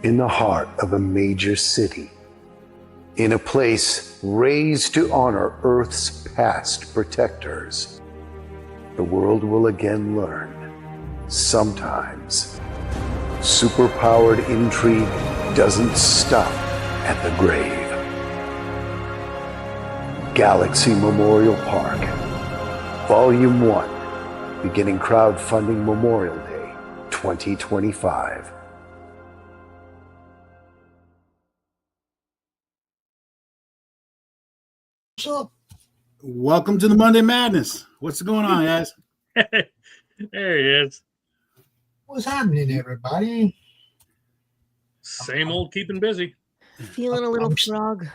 in the heart of a major city, in a place raised to honor Earth's past protectors, the world will again learn, sometimes, superpowered intrigue doesn't stop at the grave. Galaxy Memorial Park, Volume 1, beginning crowdfunding Memorial Day 2025. What's up? Welcome to the Monday Madness. What's going on, guys? There he is. What's happening, everybody? Same old keeping busy. Feeling a little frog.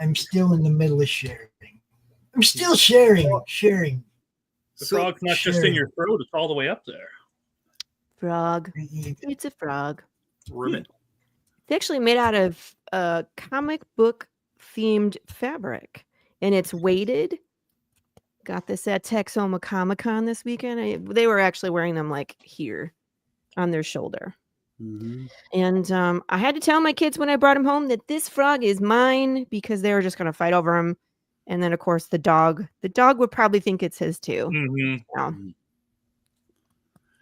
I'm still in the middle of sharing. I'm still sharing. The frog's not just in your throat, it's all the way up there. Frog. It's a frog. Ribbit. It's actually made out of comic book themed fabric, and it's weighted. Got this at Texoma Comic-Con this weekend. They were actually wearing them like here on their shoulder. Mm-hmm. And I had to tell my kids when I brought him home that this frog is mine because they were just going to fight over him. And then, of course, the dog would probably think it's his too. Mm-hmm. Yeah.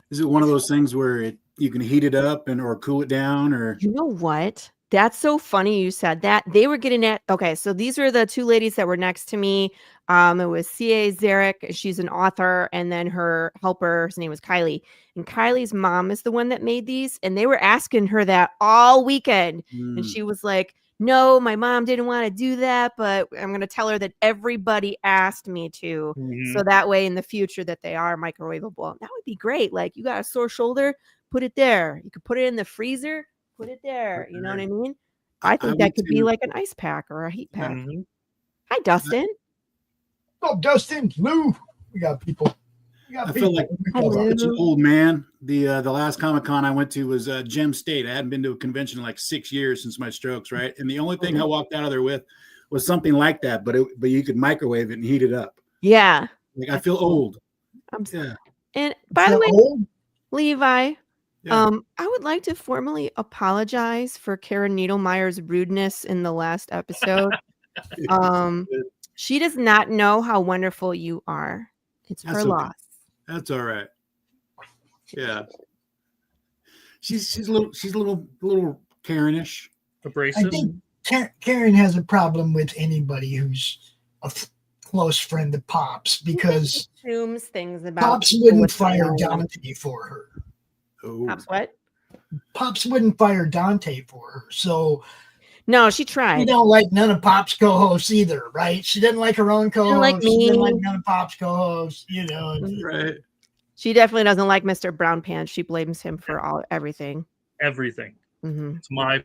Is it one of those things where you can heat it up or cool it down? Or You know what? That's so funny you said that. They were getting at, okay, so these are the two ladies that were next to me. It was C.A. Zarek. She's an author. And then her helper, his name was Kylie. And Kylie's mom is the one that made these. And they were asking her that all weekend. And she was like, no, my mom didn't want to do that, but I'm going to tell her that everybody asked me to. So that way in the future that they are microwavable. That would be great. Like, you got a sore shoulder, put it there. You could put it in the freezer, put it there. You know what I mean? I think that could be like an ice pack or a heat pack. Mm-hmm. Hi, Dustin. Oh, Dustin, Lou. We got people. I feel like I'm such an old man. The last Comic-Con I went to was Gem State. I hadn't been to a convention in like 6 years since my strokes, right? And the only thing I walked out of there with was something like that, but you could microwave it and heat it up. Yeah. Like, I feel old. Yeah. And by the way, Levi, Yeah. I would like to formally apologize for Karen Needlemeyer's rudeness in the last episode. She does not know how wonderful you are. It's her loss. That's all right. Yeah. She's a little Karen-ish. Abrasive. I think Karen has a problem with anybody who's a close friend of Pops because assumes things about Pops wouldn't fire Dante for her. Oh. Pops what? Pops wouldn't fire Dante for her. So no, she tried. She don't like none of Pop's co-hosts either, right? She didn't like her own co-host. Like me. She didn't like none of Pop's co-hosts, you know. Right. She definitely doesn't like Mr. Brown Pants. She blames him for everything. Everything. Mm-hmm. It's my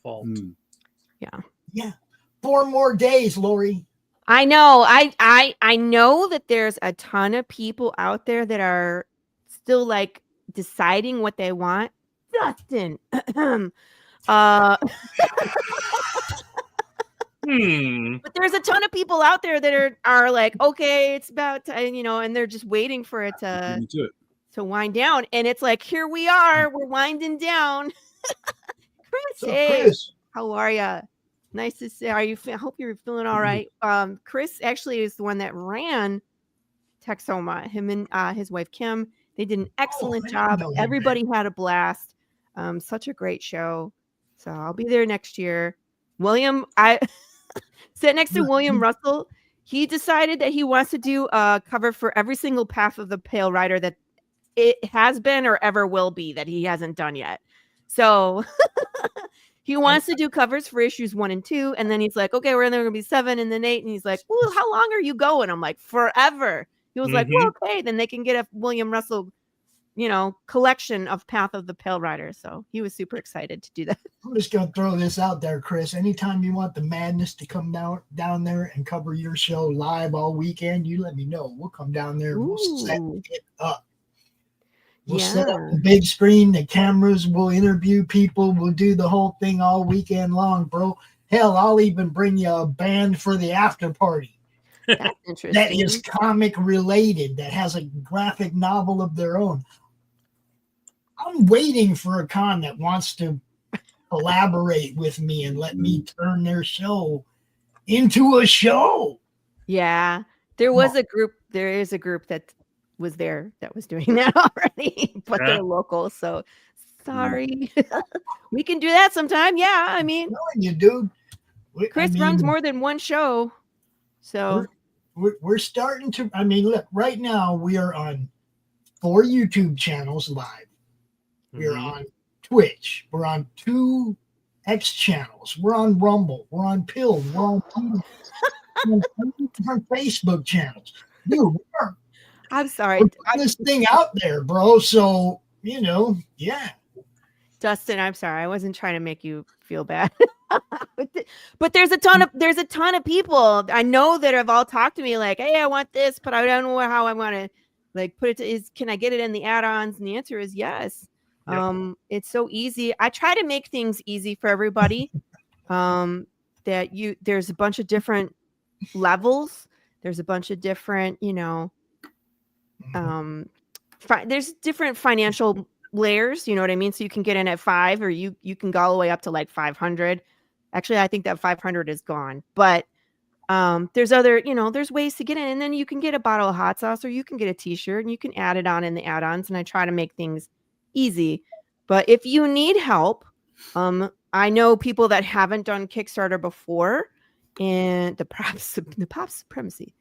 fault. Yeah. 4 more days, Lori. I know. I know that there's a ton of people out there that are still like deciding what they want. Dustin. But there's a ton of people out there that are like, okay, it's about time, you know, and they're just waiting for it to wind down. And it's like, here we are, we're winding down. Chris, hey, Chris, how are you? Nice to see. I hope you're feeling all right. Chris actually is the one that ran Texoma. Him and his wife Kim. They did an excellent job. Everybody had a blast. Such a great show. So I'll be there next year. William, I sit next to William Russell. He decided that he wants to do a cover for every single Path of the Pale Rider that it has been or ever will be that he hasn't done yet. So he wants to do covers for issues 1 and 2. And then he's like, okay, we're going to be 7 and then 8. And he's like, well, how long are you going? I'm like, forever. He was like, well, okay, then they can get a William Russell, you know, collection of Path of the Pale Rider. So he was super excited to do that. I'm just going to throw this out there, Chris. Anytime you want the madness to come down there and cover your show live all weekend, you let me know. We'll come down there and we'll set it up. We'll set up the big screen, the cameras, we'll interview people, we'll do the whole thing all weekend long, bro. Hell, I'll even bring you a band for the after party. That's interesting. That is comic related, that has a graphic novel of their own. I'm waiting for a con that wants to collaborate with me and let me turn their show into a show. Yeah, there was a group. There is a group that was there that was doing that already, but they're local. So sorry, we can do that sometime. Yeah, I mean, I'm telling you, dude. Chris runs more than one show, so we're starting to. I mean, look, right now we are on 4 YouTube channels live. We're on Twitch. We're on 2 X channels. We're on Rumble. We're on Pill. We're on TV. We're on different Facebook channels. Dude, I'm sorry. we're putting this thing out there, bro. So, yeah. Dustin, I'm sorry. I wasn't trying to make you feel bad. But there's a ton of people I know that have all talked to me like, hey, I want this, but I don't know how I want to like put it to can I get it in the add-ons? And the answer is yes. Yep. It's so easy. I try to make things easy for everybody. There's a bunch of different levels. There's a bunch of different, there's different financial layers, you know what I mean? So you can get in at 5 or you can go all the way up to like 500. Actually, I think that 500 is gone, but there's other, there's ways to get in, and then you can get a bottle of hot sauce or you can get a t-shirt and you can add it on in the add-ons. And I try to make things easy, but if you need help, I know people that haven't done Kickstarter before and the pop supremacy,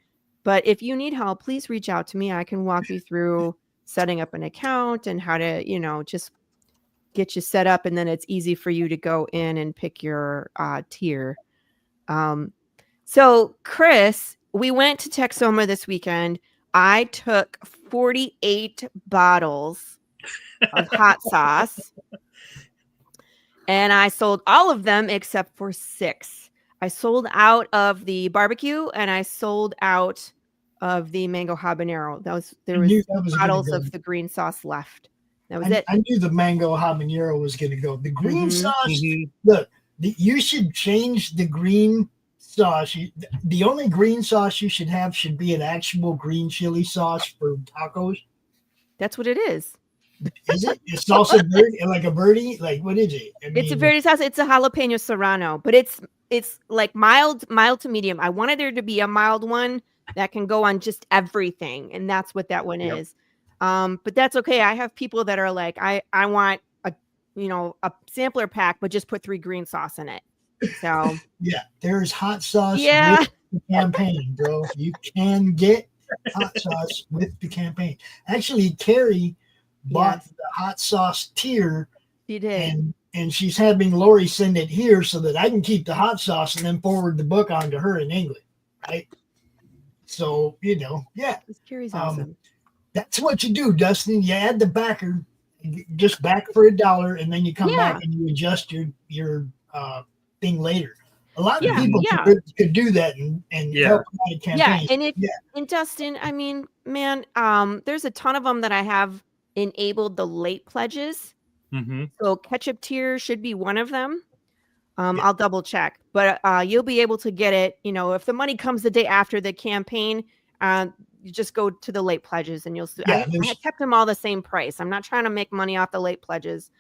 but if you need help, please reach out to me. I can walk you through setting up an account and how to, just get you set up. And then it's easy for you to go in and pick your tier. So Chris, we went to Texoma this weekend. I took 48 bottles of hot sauce and I sold all of them except for 6. I sold out of the barbecue and I sold out of the mango habanero. There was bottles of the green sauce left. That was it. I knew the mango habanero was going to go. The green sauce, look, you should change the green sauce. The only green sauce you should have should be an actual green chili sauce for tacos. That's what it is. Is it? It's salsa verde, like a birdie? Like, what is it? It's a verde sauce. It's a jalapeno serrano, but it's like mild to medium. I wanted there to be a mild one that can go on just everything, and that's what that one is. But that's okay. I have people that are like, I want a sampler pack, but just put 3 green sauce in it. So yeah, there's hot sauce with the campaign, bro. You can get hot sauce with the campaign. Actually, Carrie bought the hot sauce tier. She did. And she's having Lori send it here so that I can keep the hot sauce and then forward the book on to her in England. Right. So, This Carrie's awesome. That's what you do, Dustin. You add the backer, just back for $1, and then you come back and you adjust your thing later. A lot of people could do that and help out a campaign. And Dustin, I mean, man, there's a ton of them that I have enabled the late pledges. So ketchup tier should be one of them. I'll double check, but you'll be able to get it. If the money comes the day after the campaign, you just go to the late pledges and you'll see. I kept them all the same price. I'm not trying to make money off the late pledges.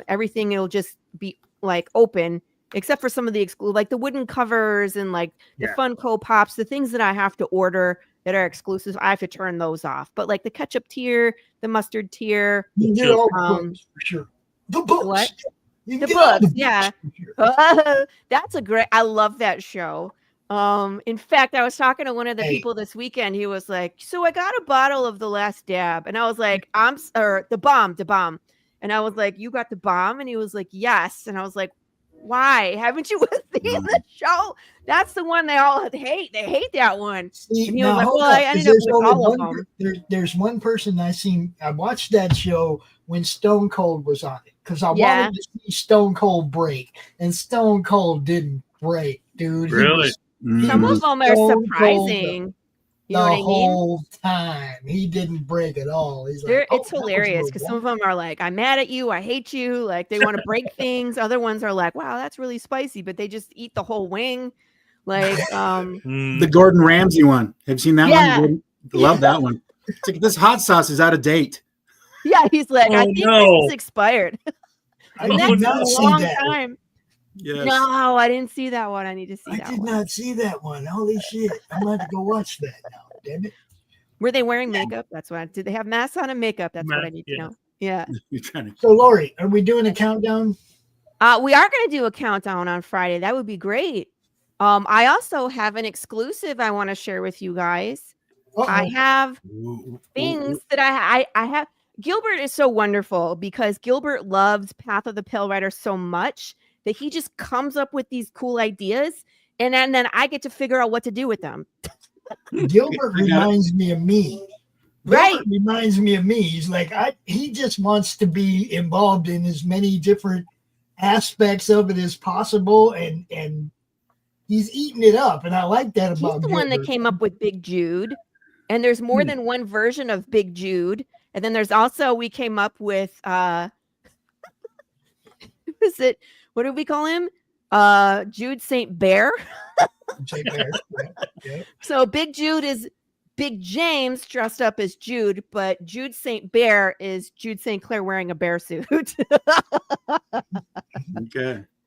Everything will just be like open, except for some of the exclusive, like the wooden covers and like the Funko Pops, the things that I have to order that are exclusive. I have to turn those off. But like the ketchup tier, the mustard tier, for sure. The books. What? The books, yeah. That's a great. I love that show. In fact, I was talking to one of the people this weekend. He was like, "So I got a bottle of The Last Dab," and I was like, the bomb," and I was like, "You got the bomb?" And he was like, "Yes," and I was like, "Why haven't you seen the show? That's the one they all hate. They hate that one." See, and he was like, "Well, I ended up with all of them." There's one person I watched that show when Stone Cold was on it because I wanted to see Stone Cold break, and Stone Cold didn't break, dude. Really? Some of them are surprising. You know what I mean? The whole time he didn't break at all. He's like, it's hilarious because some of them are like, "I'm mad at you. I hate you." Like they want to break things. Other ones are like, "Wow, that's really spicy," but they just eat the whole wing. Like the Gordon Ramsay one. Have you seen that one? Love that one. It's like, this hot sauce is out of date. Yeah, he's like, I Oh, think no. this is expired. I And did that's not a see long that. time. Yes. No, I didn't see that one. I need to see I that did one. not see that one. Holy shit! I'm going to have to go watch that now. Damn it! Were they wearing makeup? That's what. Did they have masks on and makeup? That's what I need to Yeah. know. Yeah. You're trying to. So, Lori, are we doing a countdown? We are going to do a countdown on Friday. That would be great. I also have an exclusive I want to share with you guys. I have things that I have. Gilbert is so wonderful because Gilbert loves Path of the Pale Rider so much that he just comes up with these cool ideas, and then I get to figure out what to do with them. Gilbert reminds me of me. Right. Gilbert reminds me of me. He's like, he just wants to be involved in as many different aspects of it as possible, and he's eating it up. And I like that about He's the Gilbert. one that came up with Big Jude, and there's more than one version of Big Jude. And then there's also, we came up with is it, what do we call him? Jude St. Bear. St. Bear. Yeah. So Big Jude is Big James dressed up as Jude, but Jude St. Bear is Jude St. Clair wearing a bear suit. Okay.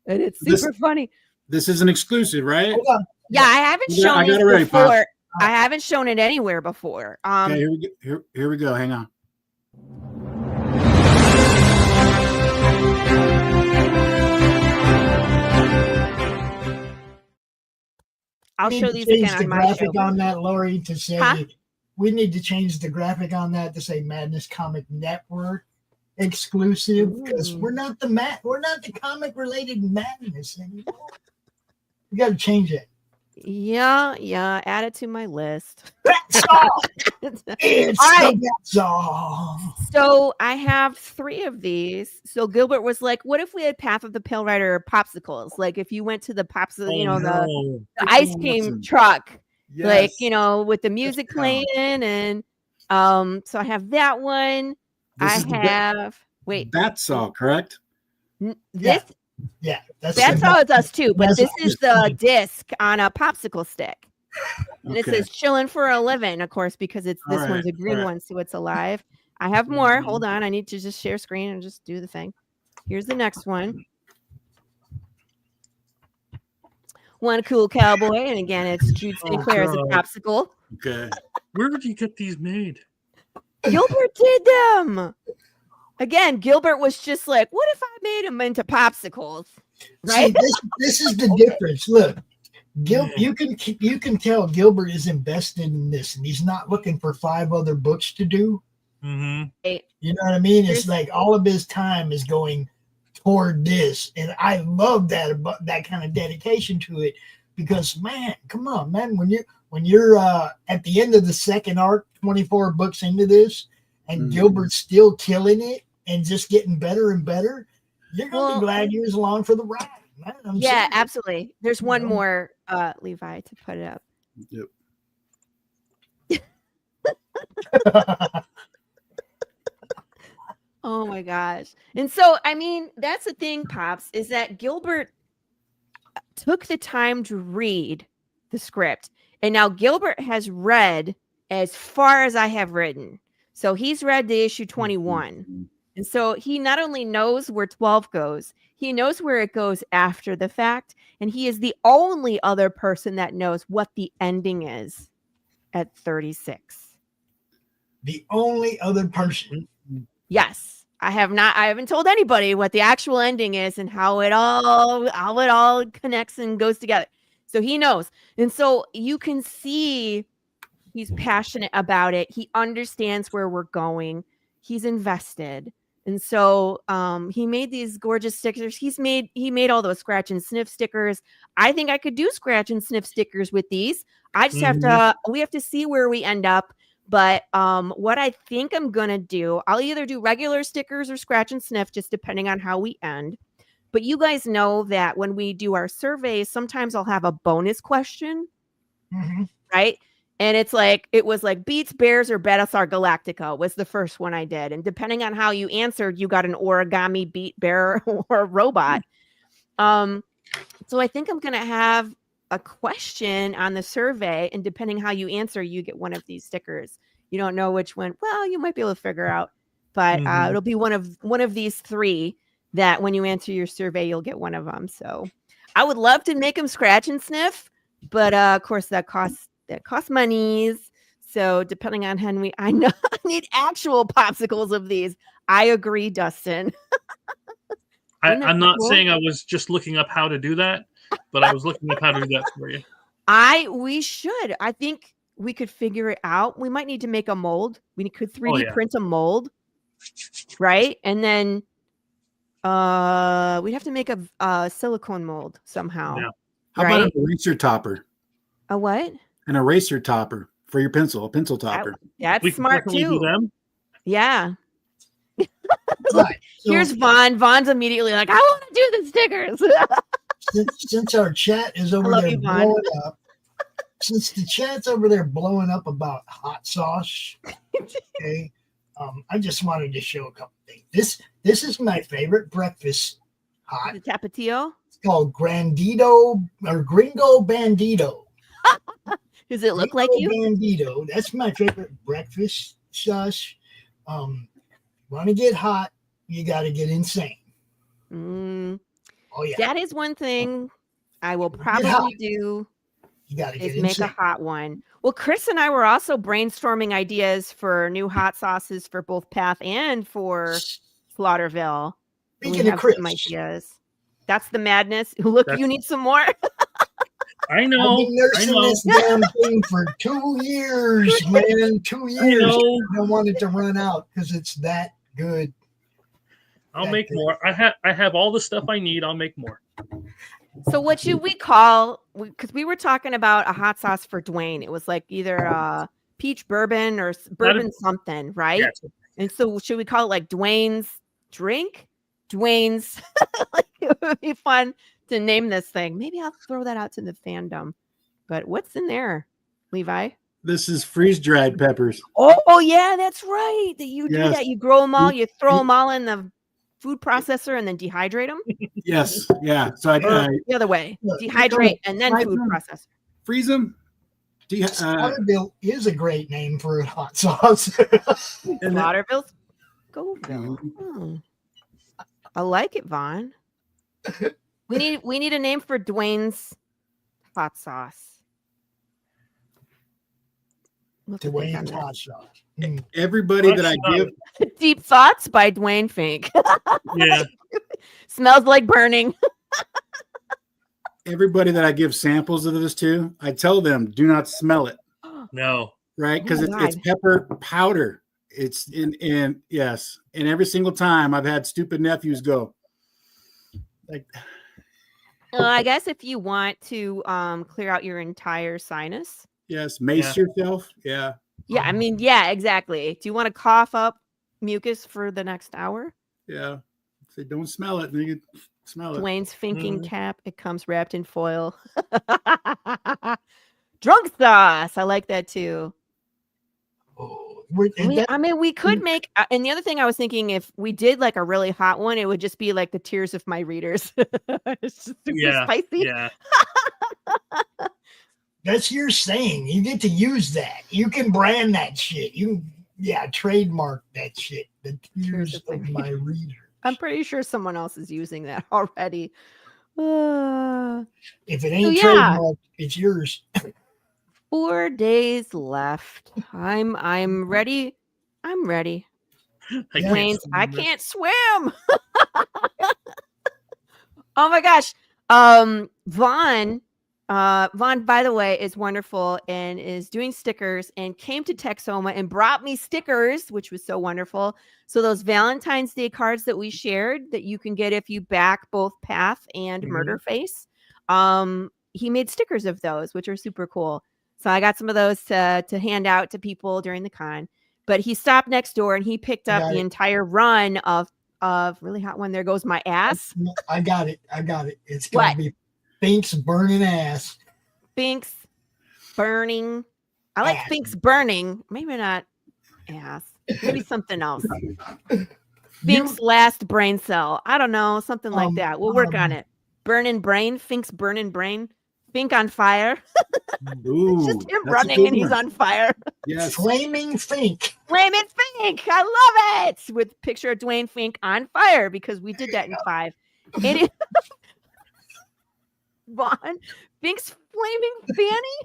And it's super funny. This is an exclusive, right? Hold on. Yeah, I haven't shown I got it it ready, before. Pops. I haven't shown it anywhere before. Okay, here we go. Here we go. Hang on. I'll We show need to these again change the on my graphic show. on that, Lori, to say Huh? we need to change the graphic on that to say Madness Comic Network exclusive, because we're not the comic related madness anymore. We got to change it. Yeah, add it to my list. That's all. It's All right. that's all. So I have 3 of these. So Gilbert was like, what if we had Path of the Pale Rider popsicles? Like if you went to the popsicle, the ice cream truck, like, with the music playing, and so I have that one. This is wait. That's all correct. This Yeah, that's how it does too, but that's this all is the disc on a popsicle stick. And it Okay. says chilling for a living, of course, because it's this All one's a right, green all right. one, so it's alive. I have more. Hold on. I need to just share screen and just do the thing. Here's the next one. One cool cowboy. And again, it's Jude St. Clair as a God. popsicle. Okay. Where did you get these made? Gilbert did them. Again, Gilbert was just like, what if I made them into popsicles? Right? See, this is the difference. Look, you can tell Gilbert is invested in this, and he's not looking for 5 other books to do. Mm-hmm. You know what I mean? It's like all of his time is going toward this, and I love that about that kind of dedication to it. Because man, come on, man, when you're at the end of the second arc, 24 books into this, and Gilbert's still killing it and just getting better and better, you're gonna be glad you was along for the ride. Man, yeah, absolutely. There's one more, Levi, to put it up. Oh my gosh. And so, I mean, that's the thing, Pops, is that Gilbert took the time to read the script. And now Gilbert has read as far as I have written. So he's read the issue 21. And so he not only knows where 12 goes, he knows where it goes after the fact. And he is the only other person that knows what the ending is at 36. The only other person. Yes. I haven't told anybody what the actual ending is and how it all connects and goes together. So he knows. And so you can see he's passionate about it. He understands where we're going. He's invested. And so he made these gorgeous stickers. He made all those scratch and sniff stickers. I think I could do scratch and sniff stickers with these. I just we have to see where we end up. But what I think I'm going to do, I'll either do regular stickers or scratch and sniff, just depending on how we end. But you guys know that when we do our surveys, sometimes I'll have a bonus question, right? And it was like Beats, Bears, or Battlestar Galactica was the first one I did. And depending on how you answered, you got an origami, beat, bear, or robot. So I think I'm going to have a question on the survey, and depending how you answer, you get one of these stickers. You don't know which one. Well, you might be able to figure out. but it'll be one of these 3 that when you answer your survey, you'll get one of them. So I would love to make them scratch and sniff, but of course that costs monies. So depending on Henry, I know I need actual popsicles of these. I agree, Dustin. I'm not saying I was just looking up how to do that, but I was looking up how to do that for you. We should. I think we could figure it out. We might need to make a mold. We could 3D print a mold, right? And then we'd have to make a silicone mold somehow. Yeah. How about an eraser topper? A what? An eraser topper for your pencil, a pencil topper. That's smart too. Do them. Yeah. Right. So, Here's Vaughn. Vaughn's immediately like, I want to do the stickers. since our chat is over there blowing up, since the chat's over there blowing up about hot sauce, okay, I just wanted to show a couple things. This is my favorite breakfast hot. The Tapatio. It's called Grandito or Gringo Bandito. Does it look like you? Bandito. That's my favorite breakfast sauce. Want to get hot, you got to get insane. Oh yeah. That is one thing I will probably do. You got to get is make insane. a hot one. Well, Chris and I were also brainstorming ideas for new hot sauces for both Path and for Slaughterville. Speaking of Chris, some ideas. That's the madness. Look, you need some more. I know. I've been nursing this damn thing for 2 years, man. 2 years. I don't want it to run out because it's that good. I'll make more. I have all the stuff I need. I'll make more. So what should we call? Because we were talking about a hot sauce for Dwayne. It was like either peach bourbon or bourbon something, right? Yes. And so should we call it like Dwayne's drink? Dwayne's. Like, it would be fun to name this thing. Maybe I'll throw that out to the fandom. But what's in there, Levi? This is freeze-dried peppers. Oh yeah, that's right. That you do Yes. that. You grow them all. You throw them all in the food processor and then dehydrate them. Yes, yeah. So I The other way, dehydrate and then food processor. freeze them. Slaughterville is a great name for a hot sauce. Slaughterville's Scoville. Hmm. I like it, Vaughn. We need a name for Dwayne's hot sauce. Dwayne's hot sauce. Everybody that I give, Deep Thoughts by Dwayne Fink. Yeah. Smells like burning. everybody that I give samples of this to, I tell them do not smell it. No. Right? Because Oh, it's pepper powder. It's in yes. And every single time I've had stupid nephews go like, I guess if you want to clear out your entire sinus. yes, mace yourself. Yeah. Yeah, I mean, yeah, exactly. Do you want to cough up mucus for the next hour? Yeah. Say don't smell it. And you can smell it. Dwayne's thinking cap. It comes wrapped in foil. Drunk sauce. I like that too. I mean, we could make, and the other thing I was thinking, if we did like a really hot one, it would just be like the tears of my readers. It's just super spicy. Yeah. That's your saying. You get to use that. You can brand that shit. You trademark that shit. The tears of my readers. I'm pretty sure someone else is using that already. If it ain't trademarked, it's yours. 4 days left. I'm ready. I'm ready. Dwayne's, I can't swim. Oh my gosh. Vaughn, by the way, is wonderful and is doing stickers and came to Texoma and brought me stickers, which was so wonderful. So those Valentine's Day cards that we shared that you can get if you back both Path and Murderface. He made stickers of those, which are super cool. So I got some of those to hand out to people during the con. But he stopped next door and he picked up the entire run of Really Hot One. There Goes My Ass. I got it. It's gonna be Fink's Burning Ass. Fink's Burning. I like Fink's Burning. Maybe not ass. Maybe something else. Fink's Last Brain Cell. I don't know. Something like that. We'll work on it. Burning Brain. Fink's Burning Brain. Fink on Fire. Ooh, It's just him that's a running good and he's one. on fire. Yes. Flaming Fink. Flaming Fink. I love it. With picture of Dwayne Fink on fire because we did that in 5. It Vaughn Fink's flaming fanny.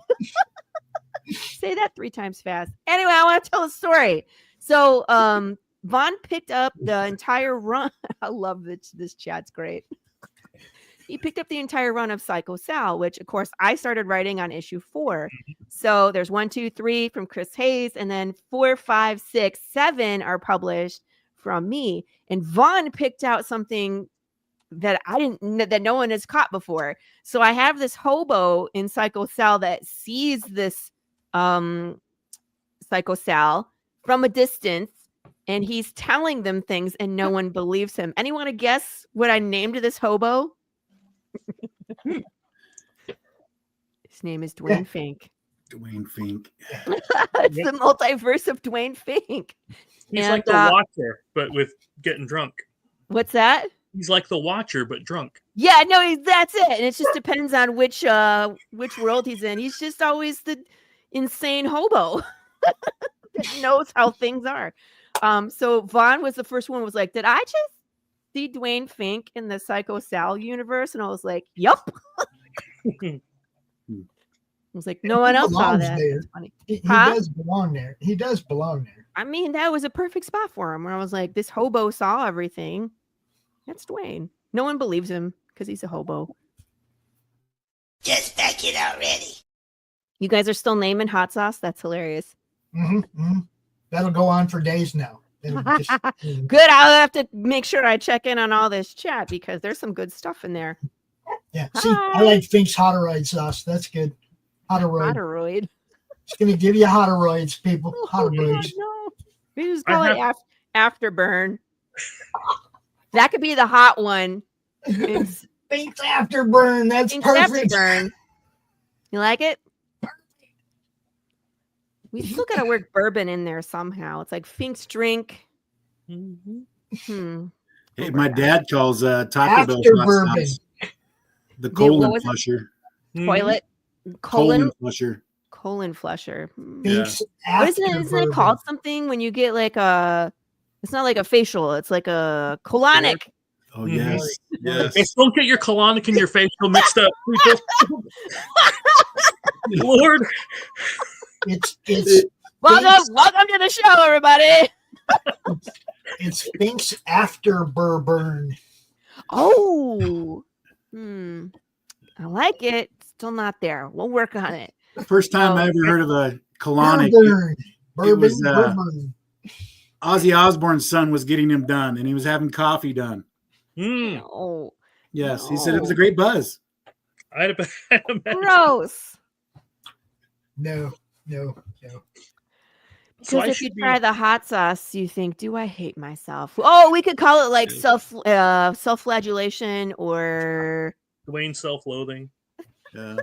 Say that 3 times fast. Anyway, I want to tell a story. So Vaughn picked up the entire run. I love this chat's great. He picked up the entire run of Psycho Sal, which of course I started writing on issue 4. So there's 1, 2, 3 from Chris Hayes, and then 4, 5, 6, 7 are published from me. And Vaughn picked out something that that no one has caught before. So I have this hobo in Psycho Sal that sees this Psycho Sal from a distance, and he's telling them things and no one believes him. Anyone to guess what I named this hobo? His name is Dwayne Fink. Dwayne Fink. It's the multiverse of Dwayne Fink. He's like the Watcher, but with getting drunk. What's that? He's like the Watcher, but drunk. Yeah, no, that's it. And it just depends on which world he's in. He's just always the insane hobo that knows how things are. So Vaughn was the first one. Was like, did I just see Dwayne Fink in the Psycho Sal universe? And I was like, yup. I was like, no one else saw that. There. He does belong there. He does belong there. I mean, that was a perfect spot for him. Where I was like, this hobo saw everything. That's Dwayne. No one believes him because he's a hobo. Just back it already. You guys are still naming hot sauce? That's hilarious. That'll go on for days now. Good. I'll have to make sure I check in on all this chat because there's some good stuff in there. Yeah. See, I like Fink's Hotteroid sauce. That's good. Hotteroid. It's going to give you Hotteroids, people. Hotteroids. No. We just call it Afterburn. That could be the hot one. It's Fink's Afterburn. That's Fink's perfect. Afterburn. You like it? We still got to work bourbon in there somehow. It's like Fink's drink. Hey, my dad calls Taco Bell bourbon. The colon flusher. Toilet. Colon flusher. Colon flusher. Fink's What is it? Isn't it called something when you get like a? It's not like a facial. It's like a colonic. Oh yes, yes. Hey, don't get your colonic and your facial mixed up, people. Lord. It's welcome to the show, everybody. It's Fink's Afterburn. Oh, I like it. Still not there. We'll work on it. First time I ever heard of a colonic. Bourbon. Was, Ozzy Osbourne's son was getting him done, and he was having coffee done. Oh, yes, he said it was a great buzz. I'd imagine. Gross. No. Because if you try the hot sauce, you think, "Do I hate myself?" Oh, we could call it like self-flagellation or Dwayne self-loathing. What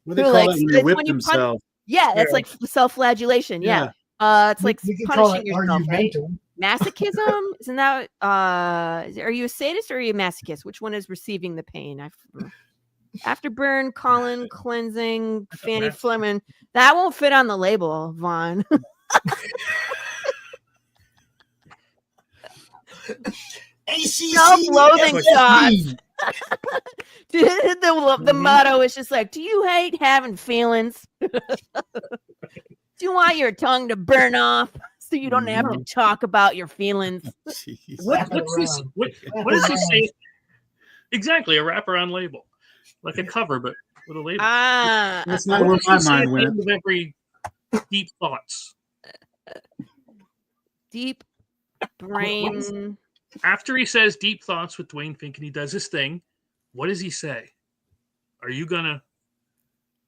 do they call it when they whip themselves? That's like self-flagellation. Yeah. It's like punishing yourself, right? Masochism? Isn't that are you a sadist or are you a masochist? Which one is receiving the pain? Afterburn, colon cleansing, Fanny Fleming. That won't fit on the label, Vaughn. Self-loathing sauce. The motto is just like, do you hate having feelings? Do you want your tongue to burn off so you don't have to talk about your feelings? What does he say? Exactly, a wraparound label. Like a cover, but with a label. That's not where my mind went. With every deep thoughts. Deep brain. After he says deep thoughts with Dwayne Fink and he does his thing, what does he say? Are you gonna?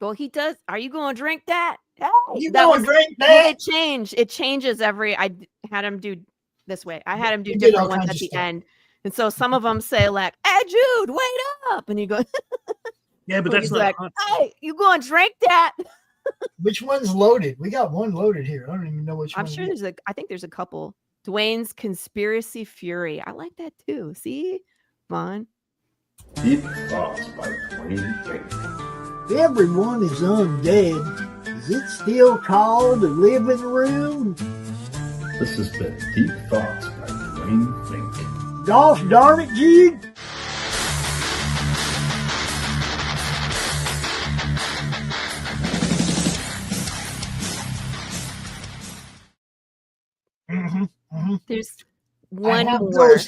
Well, he does. Are you going to drink that? Hey, you going to drink that? It changes every. I had him do this way. I had him do different ones at the end. And so some of them say like, "Hey, Jude, wait up!" And he goes, "Yeah, but that's not like, hey, you going to drink that?" Which one's loaded? We got one loaded here. I don't even know which one. I'm sure I think there's a couple. Dwayne's Conspiracy Fury. I like that too. See, Vaughn. Deep Thoughts by Dwayne Fink. If everyone is undead, is it still called a living room? This has been Deep Thoughts by Dwayne Fink. Gosh darn it, Jude! There's one more.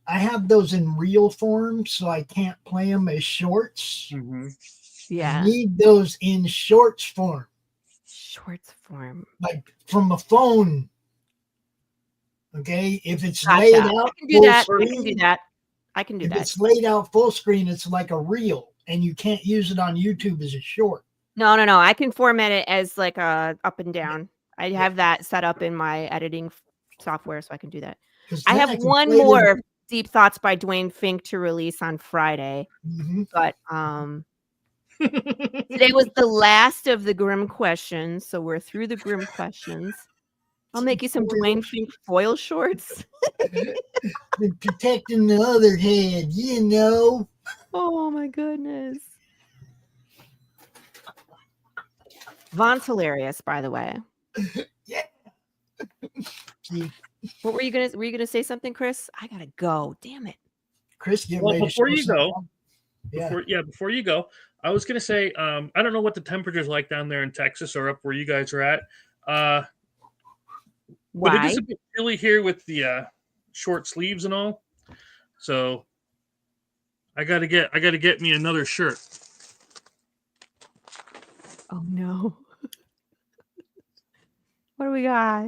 I have those in real form, so I can't play them as shorts. Yeah. I need those in shorts form. Shorts form. Like from a phone. Okay, if it's Gotcha. laid out I can do that. screen, I can do that. I can do if that. it's laid out full screen, it's like a reel, and you can't use it on YouTube as a short. No. I can format it as like a up and down. I have that set up in my editing software, so I can do that. I have one more Deep Thoughts by Dwayne Fink to release on Friday. But today was the last of the Grim questions, so we're through the Grim questions. I'll make you some Dwayne Fink foil shorts. Protecting the other head, you know. Oh my goodness. Von's hilarious, by the way. Yeah. What were you gonna say something, Chris? I gotta go. Damn it. Chris, get Well, ready before to you go, Yeah. before you go, I was gonna say, I don't know what the temperature's like down there in Texas or up where you guys are at. But it Why? is a bit chilly here with the short sleeves and all. So I gotta get me another shirt. Oh no. What do we got?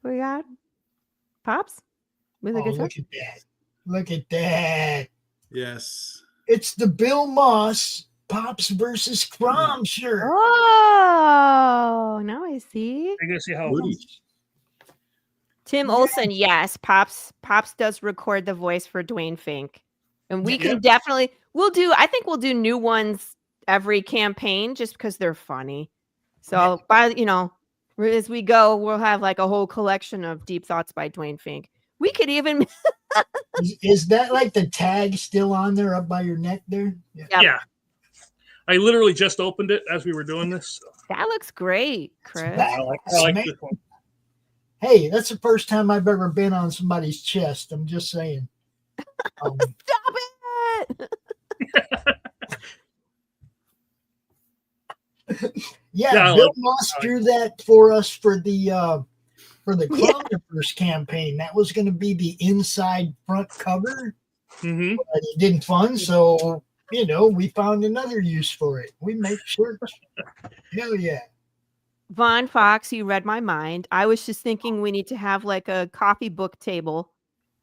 What do we got? Pops? With a Oh, good look at that. Look at that. Yes. It's the Bill Moss Pops versus Crom shirt. Oh, now I see. I'm gonna see how. Tim Olson, yes. Pops does record the voice for Dwayne Fink. And we can definitely I think we'll do new ones every campaign just because they're funny. So as we go, we'll have like a whole collection of Deep Thoughts by Dwayne Fink. We could even is that like the tag still on there up by your neck there? Yeah. I literally just opened it as we were doing this. That looks great, Chris. I like this one. Hey, that's the first time I've ever been on somebody's chest. I'm just saying. Stop it! Bill Moss drew that for us for the Clowniverse campaign. That was going to be the inside front cover. Mm-hmm. But it didn't fund, so we found another use for it. We make shirts. Hell yeah. Von Fox, you read my mind. I was just thinking we need to have like a coffee book table.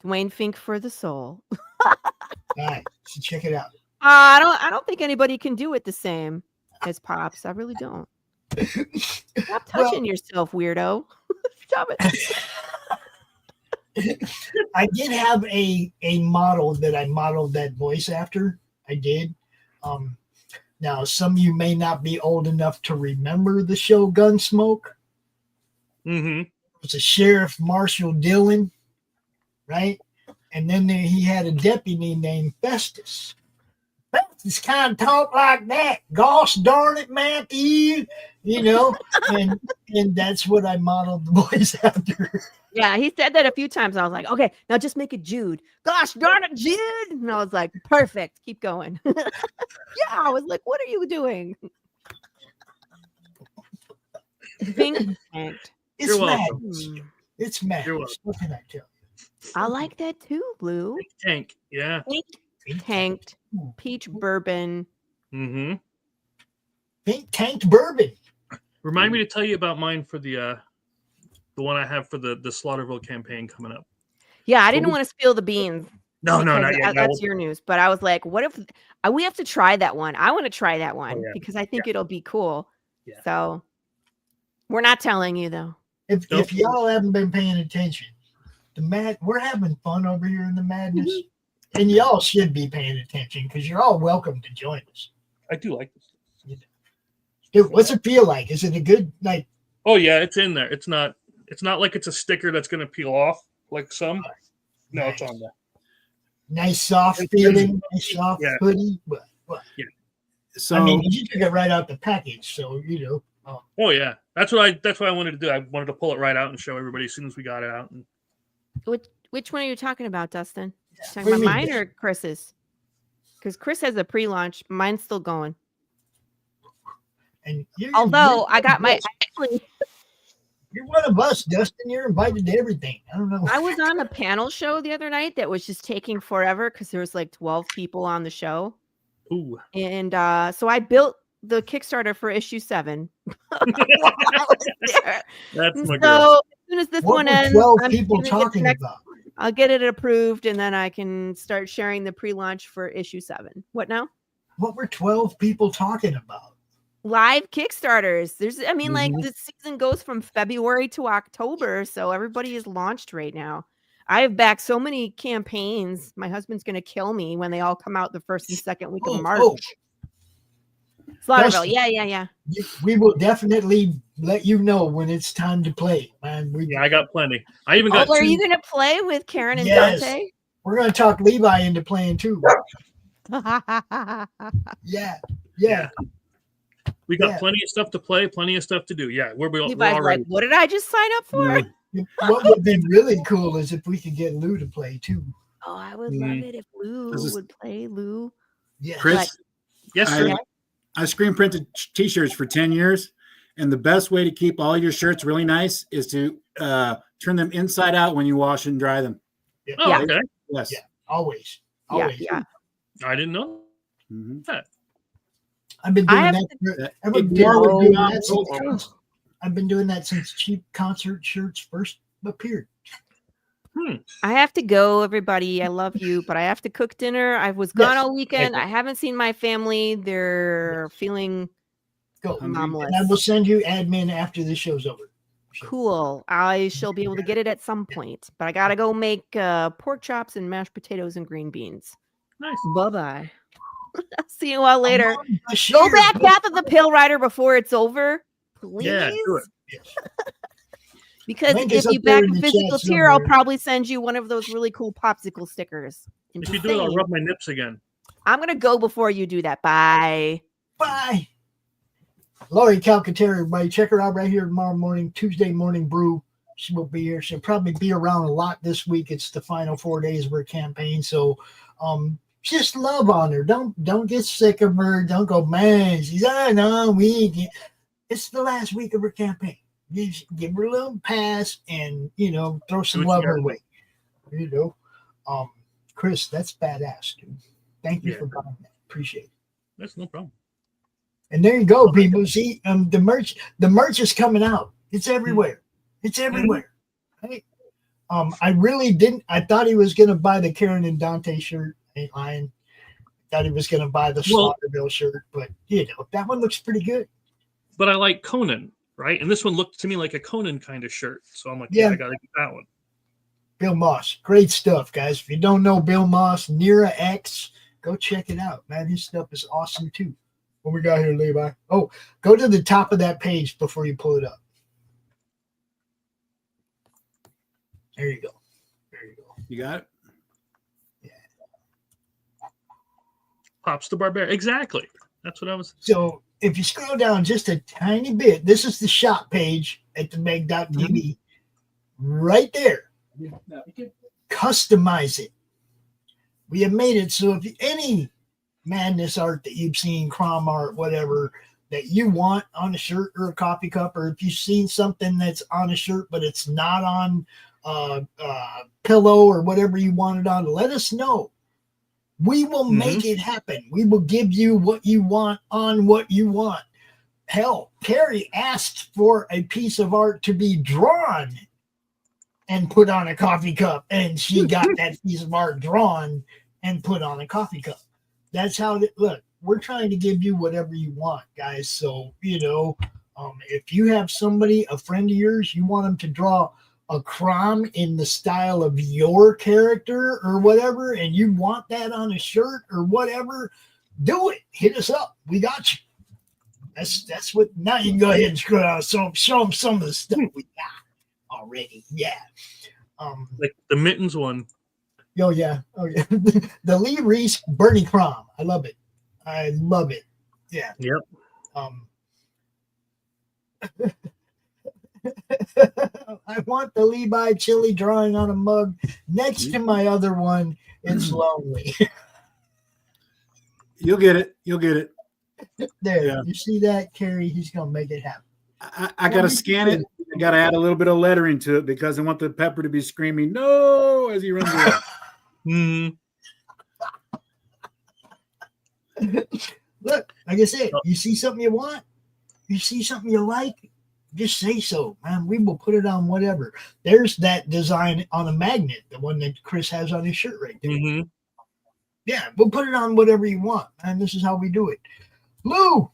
Dwayne Fink for the soul. All right, so check it out. I don't think anybody can do it the same as Pops. I really don't. Stop touching yourself, weirdo. Stop it. I did have a model that I modeled that voice after. I did. Now, some of you may not be old enough to remember the show Gunsmoke. Mm-hmm. It was a Sheriff Marshall Dillon, right? And then he had a deputy named Festus. Festus kind of talked like that. Gosh darn it, Matthew. And that's what I modeled the voice after. Yeah, he said that a few times. I was like, okay, now just make it Jude. Gosh darn it, Jude. And I was like, perfect. Keep going. Yeah, I was like, what are you doing? Fink tanked. It's welcome. madness. It's madness. What can I tell you? I like that too, Blue. Tank, yeah. Fink tanked. Peach bourbon. Mm-hmm. Fink tanked bourbon. Remind me to tell you about mine for the one I have for the Slaughterville campaign coming up. Yeah, I didn't want to spill the beans. No, not yet. That's your news. But I was like, what if we have to try that one? I want to try that one because I think it'll be cool. Yeah. So we're not telling you though. If y'all haven't been paying attention, we're having fun over here in the madness. Mm-hmm. And y'all should be paying attention because you're all welcome to join us. I do like this. Dude, what's it feel like? Is it a good like? Oh yeah, it's in there. It's not like it's a sticker that's gonna peel off like some. No, it's on there. Nice soft feeling, nice soft hoodie. But So I mean, you took it right out the package, so you know. Oh yeah, that's what I wanted to do. I wanted to pull it right out and show everybody as soon as we got it out. And Which one are you talking about, Dustin? Talking What do about you mean? mine or Chris's? Because Chris has a pre-launch. Mine's still going. And Although I got my actually, you're one of us, Dustin. You're invited to everything. I don't know. I was on a panel show the other night that was just taking forever because there was like 12 people on the show. ooh, And so I built the Kickstarter for issue 7. while I was there. that's my So girl. as soon as this What one were ends, 12 I'm people gonna get the talking next- about? I'll get it approved and then I can start sharing the pre-launch for issue 7. What now? What were 12 people talking about? Live Kickstarters. I mean, like Mm-hmm. the season goes from February to October, so everybody is launched right now. I have backed so many campaigns. My husband's gonna kill me when they all come out the first and second week of March. Slaughterville, Dustin, yeah. We will definitely let you know when it's time to play, man. Yeah, I got plenty. I even got. Are two- you gonna play with Karen and Yes. Dante? We're going to talk Levi into playing too. Yeah. We got Yeah. plenty of stuff to play, plenty of stuff to do. Yeah, we're Levi's all ready. like, what did I just sign up for? Yeah. What would be really cool is if we could get Lou to play too. Oh, I would love it if Lou This is- would play Lou. Yeah. Chris, Yes, sir. I screen printed t-shirts for 10 years. And the best way to keep all your shirts really nice is to turn them inside out when you wash and dry them. Oh, Yeah. okay. Yes. Yeah. Always. Yeah, Always. yeah. I didn't know. Mhm. I've been I doing have that. I've It been did all doing go on that so since- I've been doing that since cheap concert shirts first appeared. I have to go, everybody. I love you, but I have to cook dinner. I was gone Yes. all weekend. I haven't seen my family. They're feeling Go. momless. And I will send you admin after the show's over. Cool. I shall be able to get it at some point, but I gotta go make pork chops and mashed potatoes and green beans. Nice. Bye-bye. I'll see you all later. Go Bashir, back Path of the Pale Rider before it's over, please. Yeah, do it. Because Link if is up you there back in a the chat physical tier, I'll somewhere. probably send you one of those really cool popsicle stickers. And If you just do it, I'll saying, rub my nips again. I'm gonna go before you do that. Bye. Bye. Lori Calcaterra, everybody. Check her out right here tomorrow morning, Tuesday morning brew. She will be here. She'll probably be around a lot this week. It's the final 4 days of her campaign. So just love on her. Don't get sick of her. Don't go, man, she's no, we can't. It's the last week of her campaign. Give her a little pass and throw some love her way. Chris, that's badass, dude. Thank you for buying that. Appreciate it. That's no problem. And there you go, people. See, the merch is coming out. It's everywhere. It's everywhere. Right? I really didn't. I thought he was gonna buy the Karen and Dante shirt. Ain't lying. Thought he was gonna buy the Slaughterville shirt, but that one looks pretty good. But I like Conan, right? And this one looked to me like a Conan kind of shirt. So I'm like, I gotta get that one. Bill Moss, great stuff, guys. If you don't know Bill Moss, Nira X, go check it out, man. His stuff is awesome too. What we got here, Levi? Oh, go to the top of that page before you pull it up. There you go. There you go. You got it? Pops the Barbarian. Exactly. That's what I was. So if you scroll down just a tiny bit, this is the shop page at the Meg.tv. Right there. Customize it. We have made it so if any madness art that you've seen, crom art, whatever, that you want on a shirt or a coffee cup, or if you've seen something that's on a shirt but it's not on pillow or whatever you want it on, let us know. We will make it happen. We will give you what you want on what you want. Hell, Carrie asked for a piece of art to be drawn and put on a coffee cup, and she got that piece of art drawn and put on a coffee cup. That's how it look. We're trying to give you whatever you want, guys. So, if you have somebody, a friend of yours, you want them to draw a crom in the style of your character or whatever, and you want that on a shirt or whatever, do it. Hit us up. We got you. That's what. Now you can go ahead and scroll down. So show them some of the stuff we got already. Yeah. Like the mittens one. Oh yeah. The Lee Reese Bernie Crom. I love it. Yeah. Yep. I want the Levi chili drawing on a mug next to my other one. It's lonely. You'll get it. There, Yeah. You see that, Carrie? He's gonna make it happen. I got to scan it. I got to add a little bit of lettering to it because I want the pepper to be screaming no as he runs away. Look, like I said, you see something you want, you see something you like, just say so, man. We will put it on whatever. There's that design on a magnet, the one that Chris has on his shirt right there. Mm-hmm. Yeah, we'll put it on whatever you want, man. This is how we do it. Lou,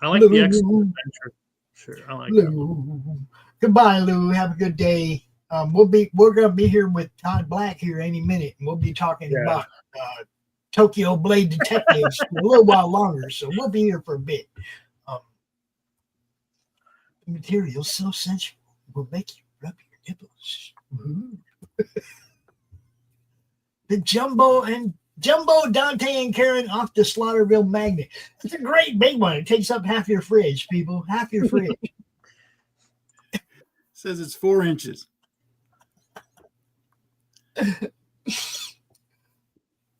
I like Lou. the excellent adventure. Sure, I like that. Lou. Goodbye, Lou. Have a good day. We're gonna be here with Todd Black here any minute, and we'll be talking about Tokyo Blade Detectives for a little while longer. So we'll be here for a bit. The material's so sensual, will make you rub your nipples. The Jumbo, Dante, and Karen off the Slaughterville Magnet. It's a great big one. It takes up half your fridge, people. Half your fridge. Says it's 4 inches.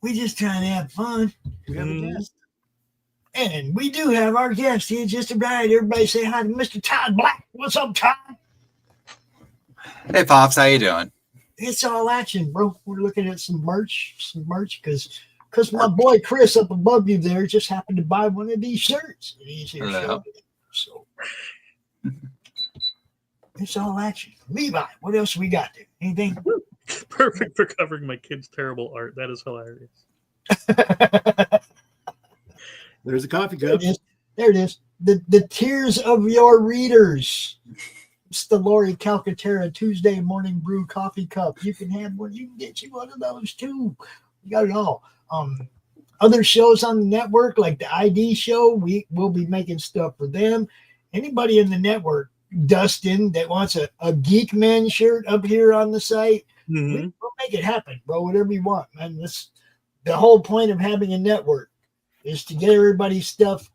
We just trying to have fun. We have a guest. And we do have our guest here just about. Everybody say hi to Mr. Todd Black. What's up, Todd? Hey, Pops, how you doing? It's all action, bro. We're looking at some merch, because my boy Chris up above you there just happened to buy one of these shirts. And he's here showing it. So it's all action. Levi, what else we got there? Anything? Perfect for covering my kids' terrible art. That is hilarious. There's a coffee cup. There it is. The tears of your readers. It's the Lori Calcaterra Tuesday morning brew coffee cup. You can have one. You can get you one of those too. You got it all. Other shows on the network, like the ID show, we will be making stuff for them. Anybody in the network, Dustin, that wants a Geek Man shirt up here on the site, we'll make it happen, bro. Whatever you want, man. That's the whole point of having a network, is to get everybody's stuff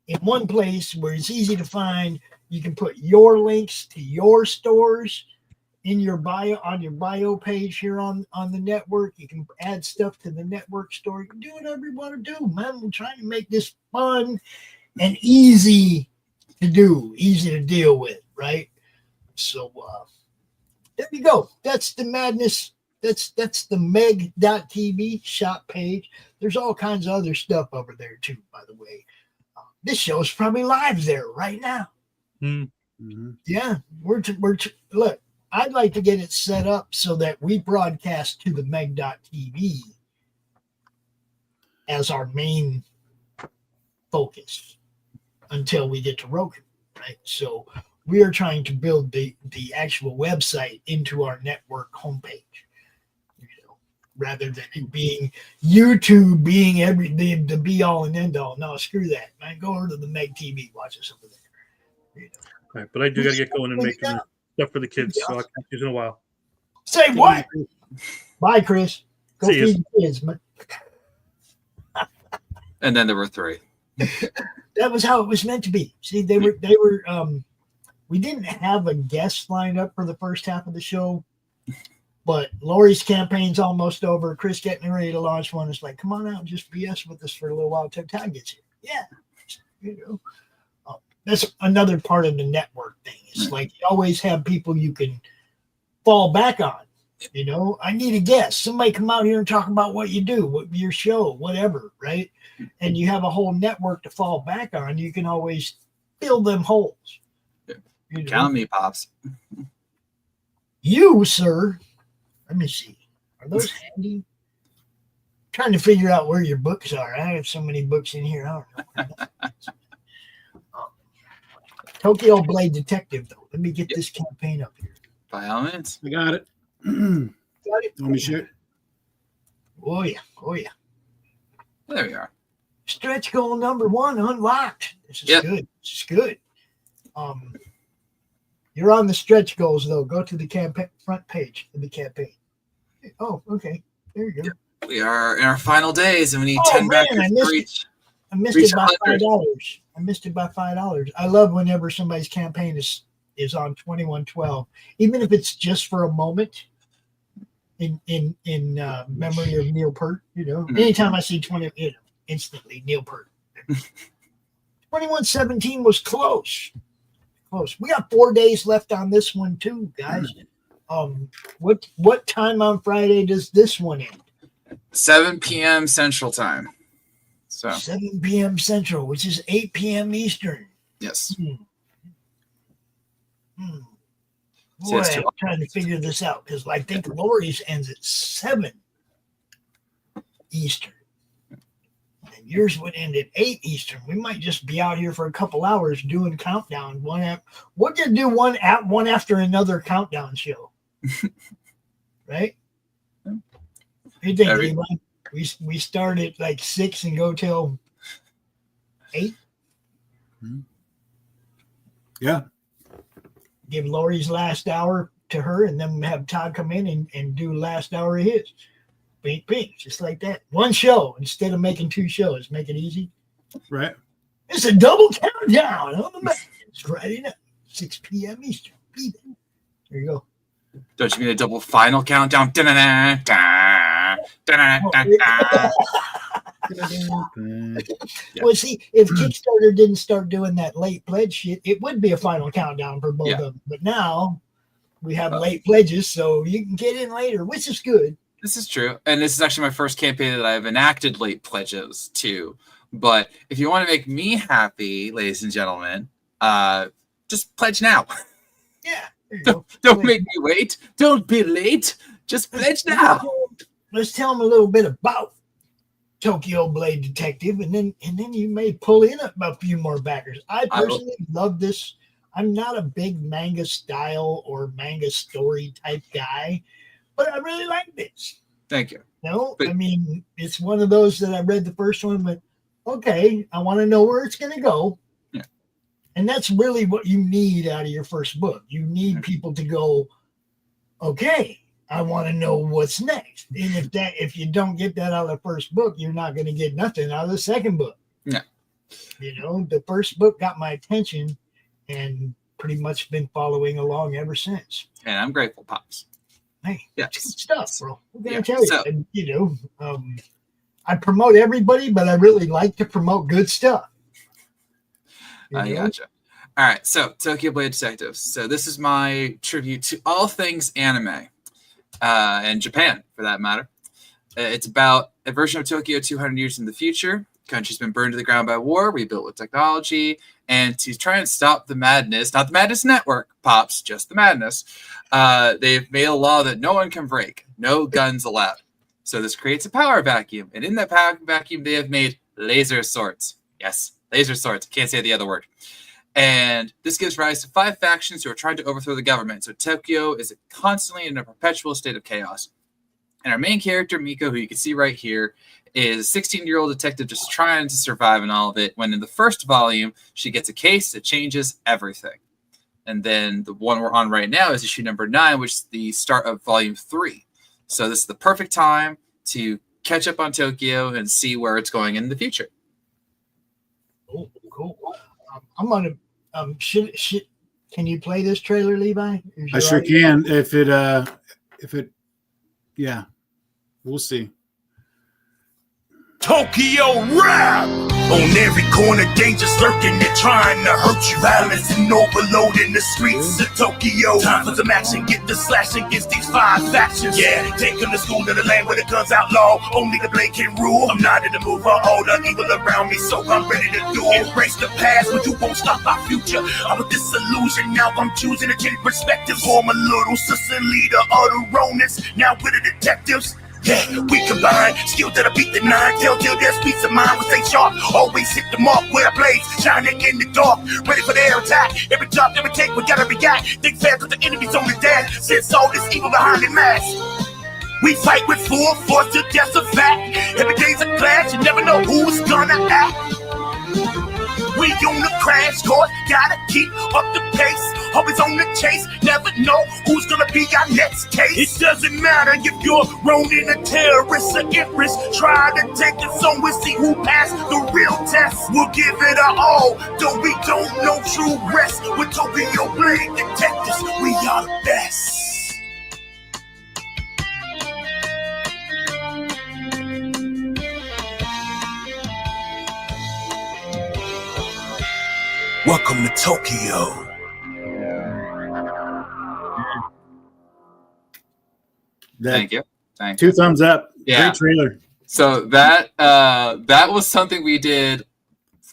in one place where it's easy to find. You can put your links to your stores in your bio, on your bio page here on the network. You can add stuff to the network store. You can do whatever you want to do, man. We're trying to make this fun and easy to do, easy to deal with, right? So there you go. That's the madness. That's the meg.tv shop page. There's all kinds of other stuff over there too, by the way. This show's probably live there right now. Mm-hmm. Yeah, look, I'd like to get it set up so that we broadcast to the meg.tv as our main focus until we get to Roku, right? So we are trying to build the actual website into our network homepage, rather than it being YouTube being the be all and end all. No, screw that, man. Go over to the Meg TV, watch us over there. Right, but I do got to get going and make stuff for the kids, so I'll catch you in a while. Say what? Bye, Chris. Go See feed the kids, man. And then there were 3. That was how it was meant to be. See, they were we didn't have a guest lined up for the first half of the show, but Lori's campaign's almost over. Chris getting ready to launch one. It's like, come on out and just BS with us for a little while till Todd gets here. Yeah. That's another part of the network thing. It's like you always have people you can fall back on. I need a guest. Somebody come out here and talk about what you do, what your show, whatever, right? And you have a whole network to fall back on. You can always fill them holes. Count on me, Pops. You, sir. Let me see. Are those handy? Trying to figure out where your books are. I have so many books in here. I don't know where that is. Tokyo Blade Detective, though. Let me get this campaign up here. By all means. I got it. Got it? Want me to share it? Oh, yeah. There we are. Stretch goal number 1 unlocked. This is good. This is good. You're on the stretch goals, though. Go to the front page of the campaign. Oh, okay. There you go. We are in our final days, and we need Oh, 10 man, backers I to missed reach. I missed Reach it by 100. $5. I missed it by $5. I love whenever somebody's campaign is on 2112, even if it's just for a moment. In memory of Neil Peart, anytime I see 20, instantly Neil Peart. 2117 was close. We got 4 days left on this one too, guys. What time on Friday does this one end? 7 p.m. Central Time. So 7 p.m. Central, which is 8 p.m. Eastern. yes. Boy, I'm trying to figure this out because I think Lori's ends at 7 Eastern. And yours would end at 8 Eastern. We might just be out here for a couple hours doing countdown. We'll just do one after another countdown show. Right? You think, Levi? We start at like 6 and go till 8? Yeah. Give Lori's last hour to her, and then have Todd come in and do last hour of his. Bing, bing, just like that. One show instead of making 2 shows. Make it easy. Right. It's a double countdown on the map. It's Friday night, 6 p.m. Eastern. There you go. Don't you mean a double final countdown? Da-na-na, da, da-na-na-na-na. Yeah. Well, see, if Kickstarter didn't start doing that late pledge shit, it would be a final countdown for both of them. But now we have late pledges, so you can get in later, which is good. This is true. And this is actually my first campaign that I've enacted late pledges to. But if you want to make me happy, ladies and gentlemen, just pledge now. Yeah. There you go. Don't make me wait. Don't be late. Just pledge now. Let's tell them a little bit about Tokyo Blade Detective, and then you may pull in a few more backers. I personally love this. I'm not a big manga style or manga story type guy, but I really like this. Thank you. I mean, it's one of those that I read the first one, but okay, I want to know where it's going to go. Yeah. And that's really what you need out of your first book. You need people to go, okay, I want to know what's next. And if you don't get that out of the first book, you're not going to get nothing out of the second book. Yeah. The first book got my attention and pretty much been following along ever since. And I'm grateful, Pops. Hey, yes. Good stuff, bro. I'm going to tell you. And, I promote everybody, but I really like to promote good stuff. I gotcha. All right, so Tokyo Blade Detectives. So this is my tribute to all things anime. And Japan, for that matter. It's about a version of Tokyo 200 years in the future. Country's been burned to the ground by war, rebuilt with technology, and to try and stop the madness, not the Madness Network, Pops, just the madness, they've made a law that no one can break, no guns allowed. So this creates a power vacuum, and in that power vacuum, they have made laser swords. Yes, laser swords. Can't say the other word. And this gives rise to 5 factions who are trying to overthrow the government. So Tokyo is constantly in a perpetual state of chaos. And our main character, Miko, who you can see right here, is a 16-year-old detective just trying to survive in all of it, when in the first volume, she gets a case that changes everything. And then the one we're on right now is issue number 9, which is the start of volume 3. So this is the perfect time to catch up on Tokyo and see where it's going in the future. Cool. I'm gonna can you play this trailer, Levi? I sure can. If it yeah, we'll see. Tokyo Rap! On every corner, dangers lurking, they're trying to hurt you. Violence and overload in the streets of Tokyo. Time for some action, get the slash against these 5 factions. Yeah, take them to school to the land where the guns outlaw. Only the blade can rule. I'm not in the mood for all the evil around me, so I'm ready to do. Embrace the past, but you won't stop our future. I'm a disillusion, now I'm choosing to change perspectives. Form a little sister leader of the Ronins, now with the detectives. Yeah, we combine skills that'll beat the 9. Telltale there's peace of mind. We stay sharp, always hit the mark with our blades shining in the dark, ready for the air attack. Every job that we take, we gotta react. Think fast with the enemy's on the dash. Since all this evil behind the mask, we fight with full force till death's a fact. Every day's a clash, you never know who's gonna act. We on the crash course, gotta keep up the pace. always on the chase. Never know who's gonna be our next case. It doesn't matter if you're Ronin, a terrorist, or empress. Try to take us on, we'll see who passed the real test. We'll give it our all, though we don't know true rest. With Tokyo Blade Detectives, we are the best. Welcome to Tokyo. Thank you. Thank you. 2 thumbs up. Yeah. Great trailer. So that was something we did,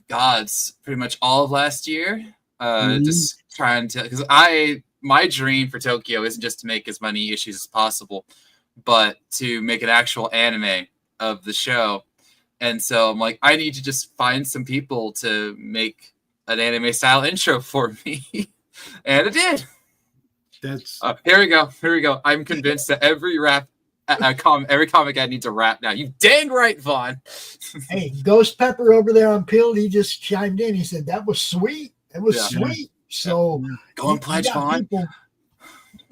pretty much all of last year. Just trying to, because my dream for Tokyo isn't just to make as many issues as possible, but to make an actual anime of the show. And so I'm like, I need to just find some people to make an anime style intro for me. And it did. That's here we go. I'm convinced that every comic ad needs a rap now. You dang right, Vaughn. Hey, Ghost Pepper over there on Pilled, he just chimed in. He said that was sweet. It was sweet. So go and pledge, Vaughn.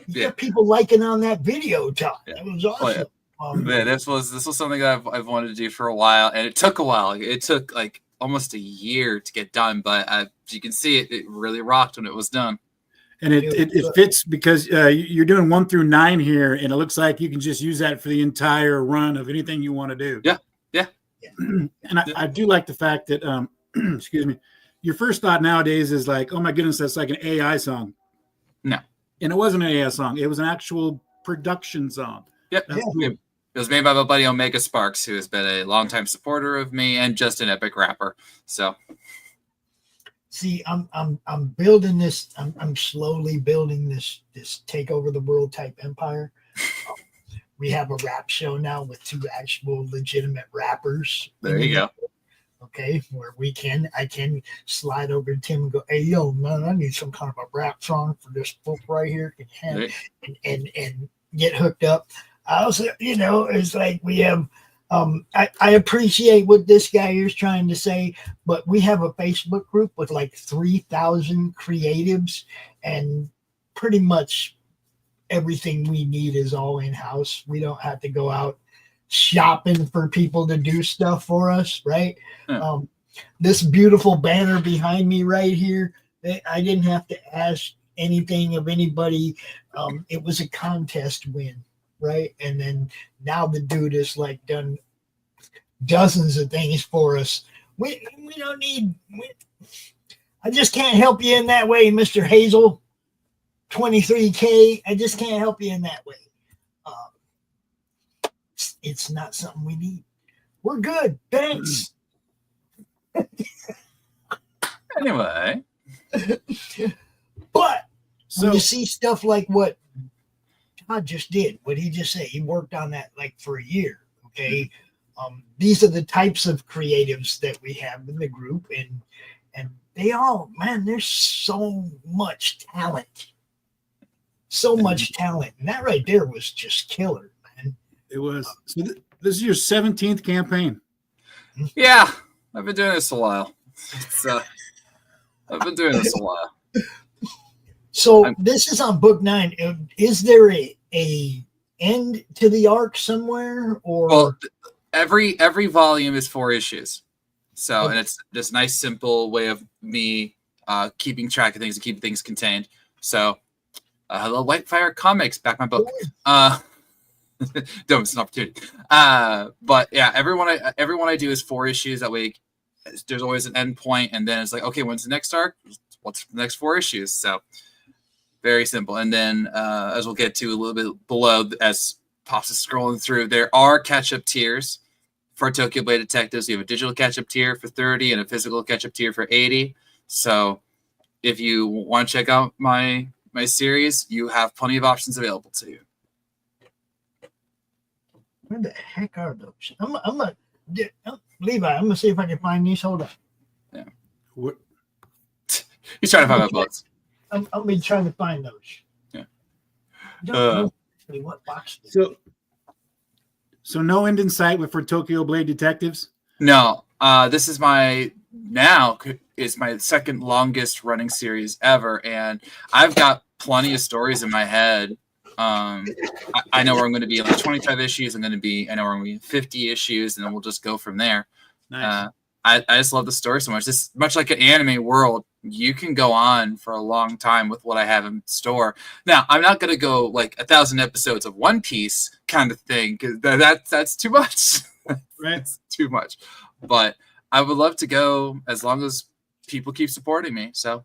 You got people liking on that video, Todd. That was awesome. Man, this was something that I've wanted to do for a while, and it took a while. It took like almost a year to get done, but as you can see, it really rocked when it was done. And it fits because you're doing 1 through 9 here, and it looks like you can just use that for the entire run of anything you want to do. Yeah. And I do like the fact that, excuse me, your first thought nowadays is like, oh my goodness, that's like an AI song. No. And it wasn't an AI song. It was an actual production song. Yep. It was made by my buddy Omega Sparks, who has been a longtime supporter of me and just an epic rapper. So. See, I'm building this. I'm slowly building this take over the world type empire. We have a rap show now with 2 actual legitimate rappers. There you go. Okay, where I can slide over to Tim and go, hey yo man, I need some kind of a rap song for this book right here. And get hooked up. I also, it's like we have. I appreciate what this guy is trying to say, but we have a Facebook group with like 3,000 creatives, and pretty much everything we need is all in-house. We don't have to go out shopping for people to do stuff for us, right? This beautiful banner behind me right here, I didn't have to ask anything of anybody. It was a contest win. Right, and then now the dude has like done dozens of things for us. We don't need. I just can't help you in that way, Mr. Hazel. 23K. I just can't help you in that way. It's not something we need. We're good. Thanks. Anyway, but when you see stuff like what Todd just did, what he just said, he worked on that like for a year. Okay. These are the types of creatives that we have in the group, and they all, man, there's so much talent. So much talent. And that right there was just killer, man. It was. So this is your 17th campaign. Yeah. I've been doing this a while. I've been doing this a while. So this is on book 9. Is there a end to the arc somewhere, or? Well, every volume is 4 issues. So, and it's this nice, simple way of me keeping track of things and keeping things contained. So, hello, Whitefire Comics, back my book. Don't miss an opportunity. But yeah, everyone I do is 4 issues. That way, there's always an end point, and then it's like, okay, when's the next arc? What's the next 4 issues? So. Very simple. And then as we'll get to a little bit below, as Pops is scrolling through, there are catch-up tiers for Tokyo Blade Detectives. We have a digital catch-up tier for 30 and a physical catch-up tier for 80. So if you want to check out my series, you have plenty of options available to you. Where the heck are those? Levi, I'm gonna see if I can find these. Hold on. Yeah. What? He's trying to find my books. I'll be trying to find those. Yeah. What box? So no end in sight for Tokyo Blade Detectives? No. This is my now is my second longest running series ever, and I've got plenty of stories in my head. I know where I'm going to be in like 25 issues. I know where I'm going to be in 50 issues, and then we'll just go from there. Nice. I just love the story so much. This much like an anime world, you can go on for a long time with what I have in store. Now, I'm not going to go like 1,000 episodes of One Piece kind of thing, because that's too much. Right. It's too much. But I would love to go as long as people keep supporting me. So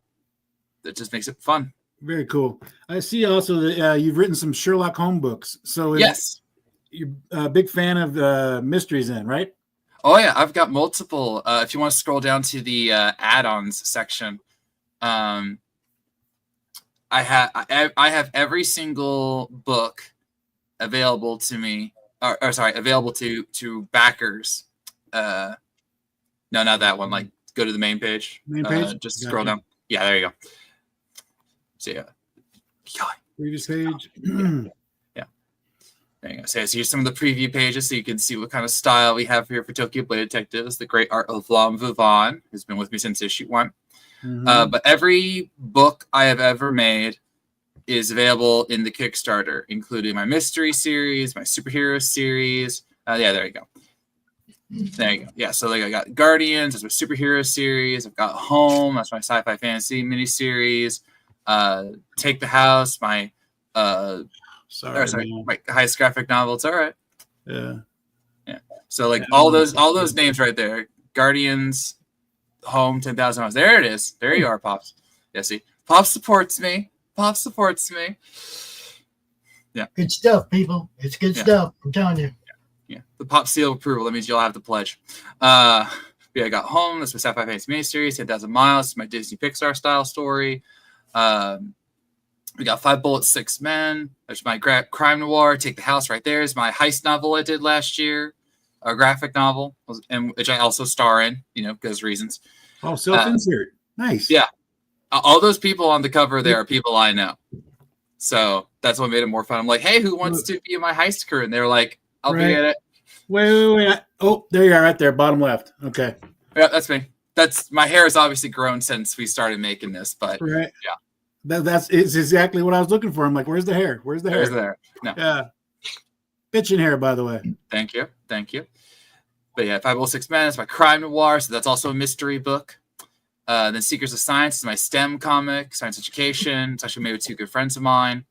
that just makes it fun. Very cool. I see also that you've written some Sherlock Holmes books. So yes, you're a big fan of mysteries then, right? Oh yeah, I've got multiple. If you want to scroll down to the add-ons section, I have every single book available to me, or sorry, available to backers. No, not that one. Like, go to the main page. Main page. Just scroll down. Yeah, there you go. See ya. Previous page. There you go. So here's some of the preview pages, so you can see what kind of style we have here for Tokyo Blade Detectives. The great art of Lam Vivon, who's been with me since issue 1. Mm-hmm. But every book I have ever made is available in the Kickstarter, including my mystery series, my superhero series. Yeah, there you go. There you go. Yeah, so like I got Guardians, that's my superhero series. I've got Home, that's my sci-fi fantasy miniseries. Take the House, my my highest graphic novel. It's all right. Yeah. So like all those names right there: Guardians, Home, 10,000 Hours. There it is. There you are, Pops. Yeah, see, Pops supports me. Pops supports me. Yeah. Good stuff, people. It's good stuff. I'm telling you. Yeah. The Pop seal of approval. That means you'll have the pledge. Yeah, I got Home. That's my sci-fi fantasy miniseries. 10,000 Miles. It's my Disney Pixar style story. We got 5 Bullets, 6 Men. There's my crime noir. Take the House right there is my heist novel I did last year, a graphic novel, and which I also star in, because reasons. Oh, self-insert. Nice. Yeah. All those people on the cover there are people I know. So that's what made it more fun. I'm like, hey, who wants to be in my heist crew? And they're like, I'll be in it. Wait. Oh, there you are right there, bottom left. Okay. Yeah, that's me. My hair has obviously grown since we started making this, but right. Yeah. That's exactly what I was looking for. I'm like, where's the hair? Where's the hair? Where's the hair? No. Yeah. Bitchin' hair, by the way. Thank you. But yeah, 506 Men is my crime noir, so that's also a mystery book. Then Seekers of Science is my STEM comic, science education. It's actually made with 2 good friends of mine.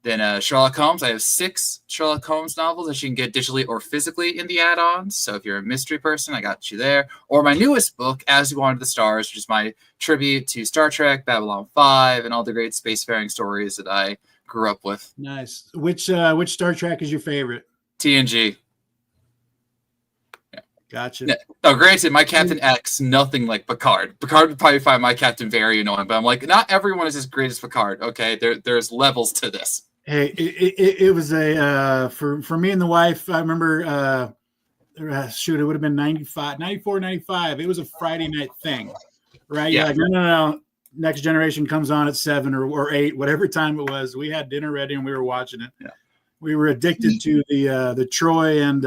Then Sherlock Holmes. I have 6 Sherlock Holmes novels that you can get digitally or physically in the add-ons. So if you're a mystery person, I got you there. Or my newest book, As We Wander the Stars, which is my tribute to Star Trek, Babylon 5, and all the great spacefaring stories that I grew up with. Nice. Which Star Trek is your favorite? TNG. Yeah. Gotcha. No, granted, my Captain X, nothing like Picard. Picard would probably find my Captain very annoying, but I'm like, not everyone is as great as Picard. Okay, there's levels to this. Hey, it was a for me and the wife. I remember, shoot, it would have been 94, 95. It was a Friday night thing, right? Yeah. Like, no. Next Generation comes on at 7 or 8, whatever time it was. We had dinner ready and we were watching it. Yeah. We were addicted to the Troy and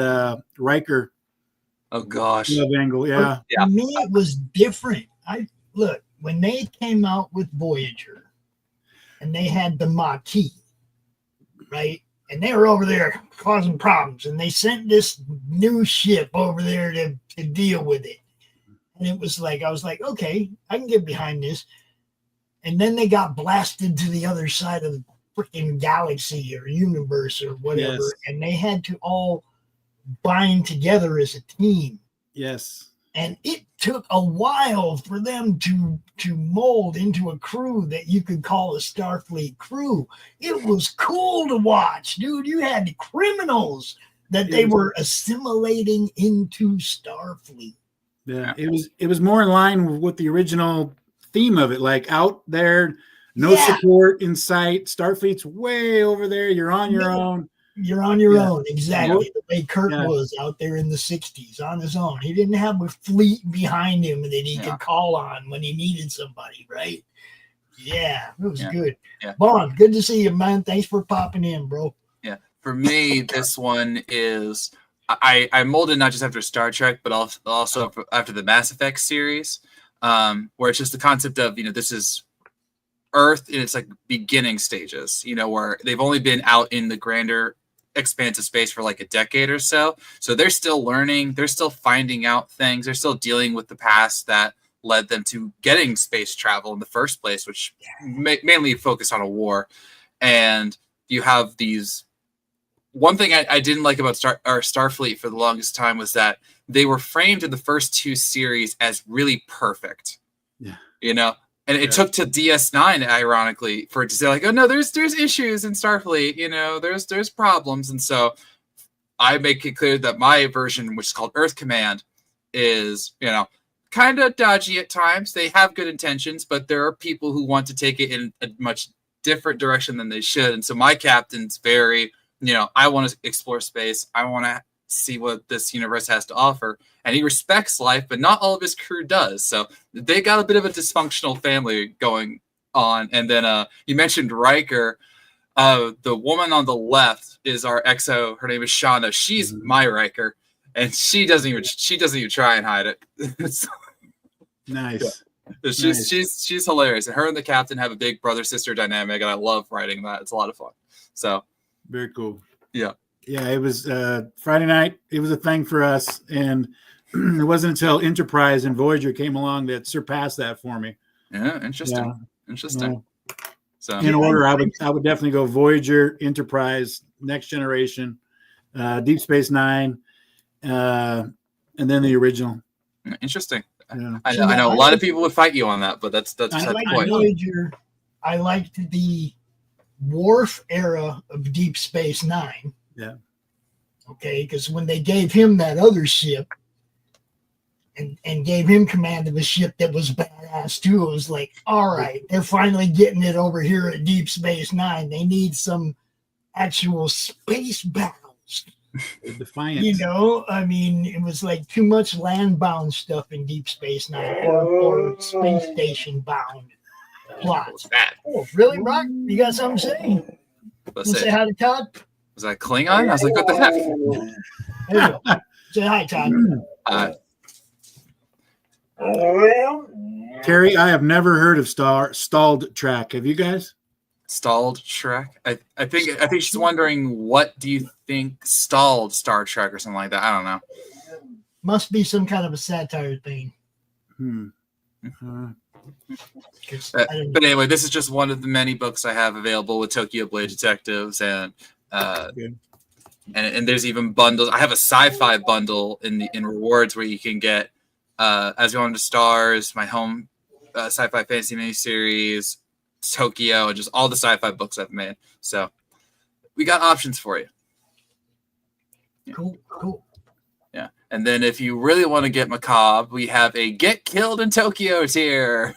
Riker. Oh gosh. Love angle, yeah. For me, it was different. Look, when they came out with Voyager, and they had the Maquis, right? And they were over there causing problems, and they sent this new ship over there to deal with it. And it was like, I was like, okay, I can get behind this. And then they got blasted to the other side of the freaking galaxy or universe or whatever, Yes. and they had to all bind together as a team. Yes. And it took a while for them to mold into a crew that you could call a Starfleet crew. It was cool to watch, dude. You had criminals that they were assimilating into Starfleet. Yeah, it was more in line with the original theme of it, like out there, no support in sight. Starfleet's way over there. You're on your own. You're on your own, exactly. The way Kirk was out there in the 60s on his own. He didn't have a fleet behind him that he could call on when he needed somebody, right? Yeah, it was good. Yeah. Bond, good to see you, man. Thanks for popping in, bro. Yeah. For me, this one is I molded not just after Star Trek, but also after the Mass Effect series. where it's just the concept of, this is Earth in its like beginning stages, where they've only been out in the grander expanse of space for like a decade or so. So they're still learning, they're still finding out things, they're still dealing with the past that led them to getting space travel in the first place, which mainly focused on a war. And you have these. One thing I didn't like about Starfleet for the longest time was that they were framed in the first 2 series as really perfect. Yeah. And it took to DS9, ironically, for it to say like, oh no, there's issues in Starfleet, there's problems. And so I make it clear that my version, which is called Earth Command, is, kind of dodgy at times. They have good intentions, but there are people who want to take it in a much different direction than they should. And so my captain's very, I want to explore space. I want to see what this universe has to offer. And he respects life, but not all of his crew does. So they got a bit of a dysfunctional family going on. And then you mentioned Riker. The woman on the left is our XO. Her name is Shauna. She's my Riker, and she doesn't even try and hide it. Nice. Yeah. She's hilarious. And her and the captain have a big brother-sister dynamic, and I love writing that. It's a lot of fun. So very cool. Yeah. Yeah, it was Friday night. It was a thing for us, and it wasn't until Enterprise and Voyager came along that surpassed that for me. Yeah, interesting. Yeah. Interesting. So in order, I would definitely go Voyager, Enterprise, Next Generation, Deep Space Nine, and then the original. Interesting. Yeah. I know a lot of people would fight you on that, but that's the point. Voyager. I liked the Worf era of Deep Space Nine. Yeah. Okay, because when they gave him that other ship and gave him command of a ship that was badass too, it was like, all right, they're finally getting it over here at Deep Space Nine. They need some actual space battles. Defiant. I mean, it was like too much land-bound stuff in Deep Space Nine or space station bound plots. Oh, really, Rock? You got something to say? Say hi to Todd. Was that Klingon? I was like, what the heck? There you go. Say hi, Todd. Terry, I have never heard of stalled track. Have you guys? Stalled Trek? I think she's wondering, what do you think stalled Star Trek or something like that? I don't know. Must be some kind of a satire thing. But anyway, this is just one of the many books I have available with Tokyo Blade Detectives, and there's even bundles. I have a sci-fi bundle in rewards where you can get As You Go Into Stars, my home sci-fi fantasy miniseries, Tokyo, and just all the sci-fi books I've made. So we got options for you. Yeah. Cool. Yeah. And then if you really want to get macabre, we have a Get Killed in Tokyo tier.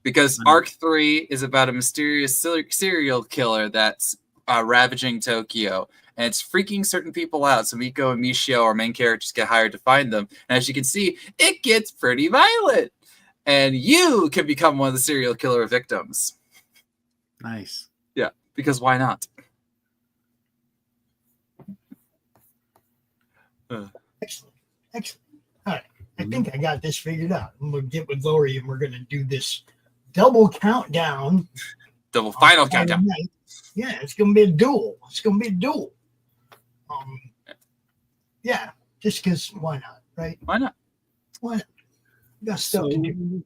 Because Arc 3 is about a mysterious serial killer that's ravaging Tokyo. And it's freaking certain people out. So Miko and Michio, our main characters, get hired to find them. And as you can see, it gets pretty violent. And you can become one of the serial killer victims. Nice. Yeah, because why not? Excellent. All right. I think I got this figured out. I'm going to get with Lori and we're going to do this double countdown. Double final countdown. Night. Yeah, it's going to be a duel. Yeah, just because why not, right? Why not? We got stuff to do.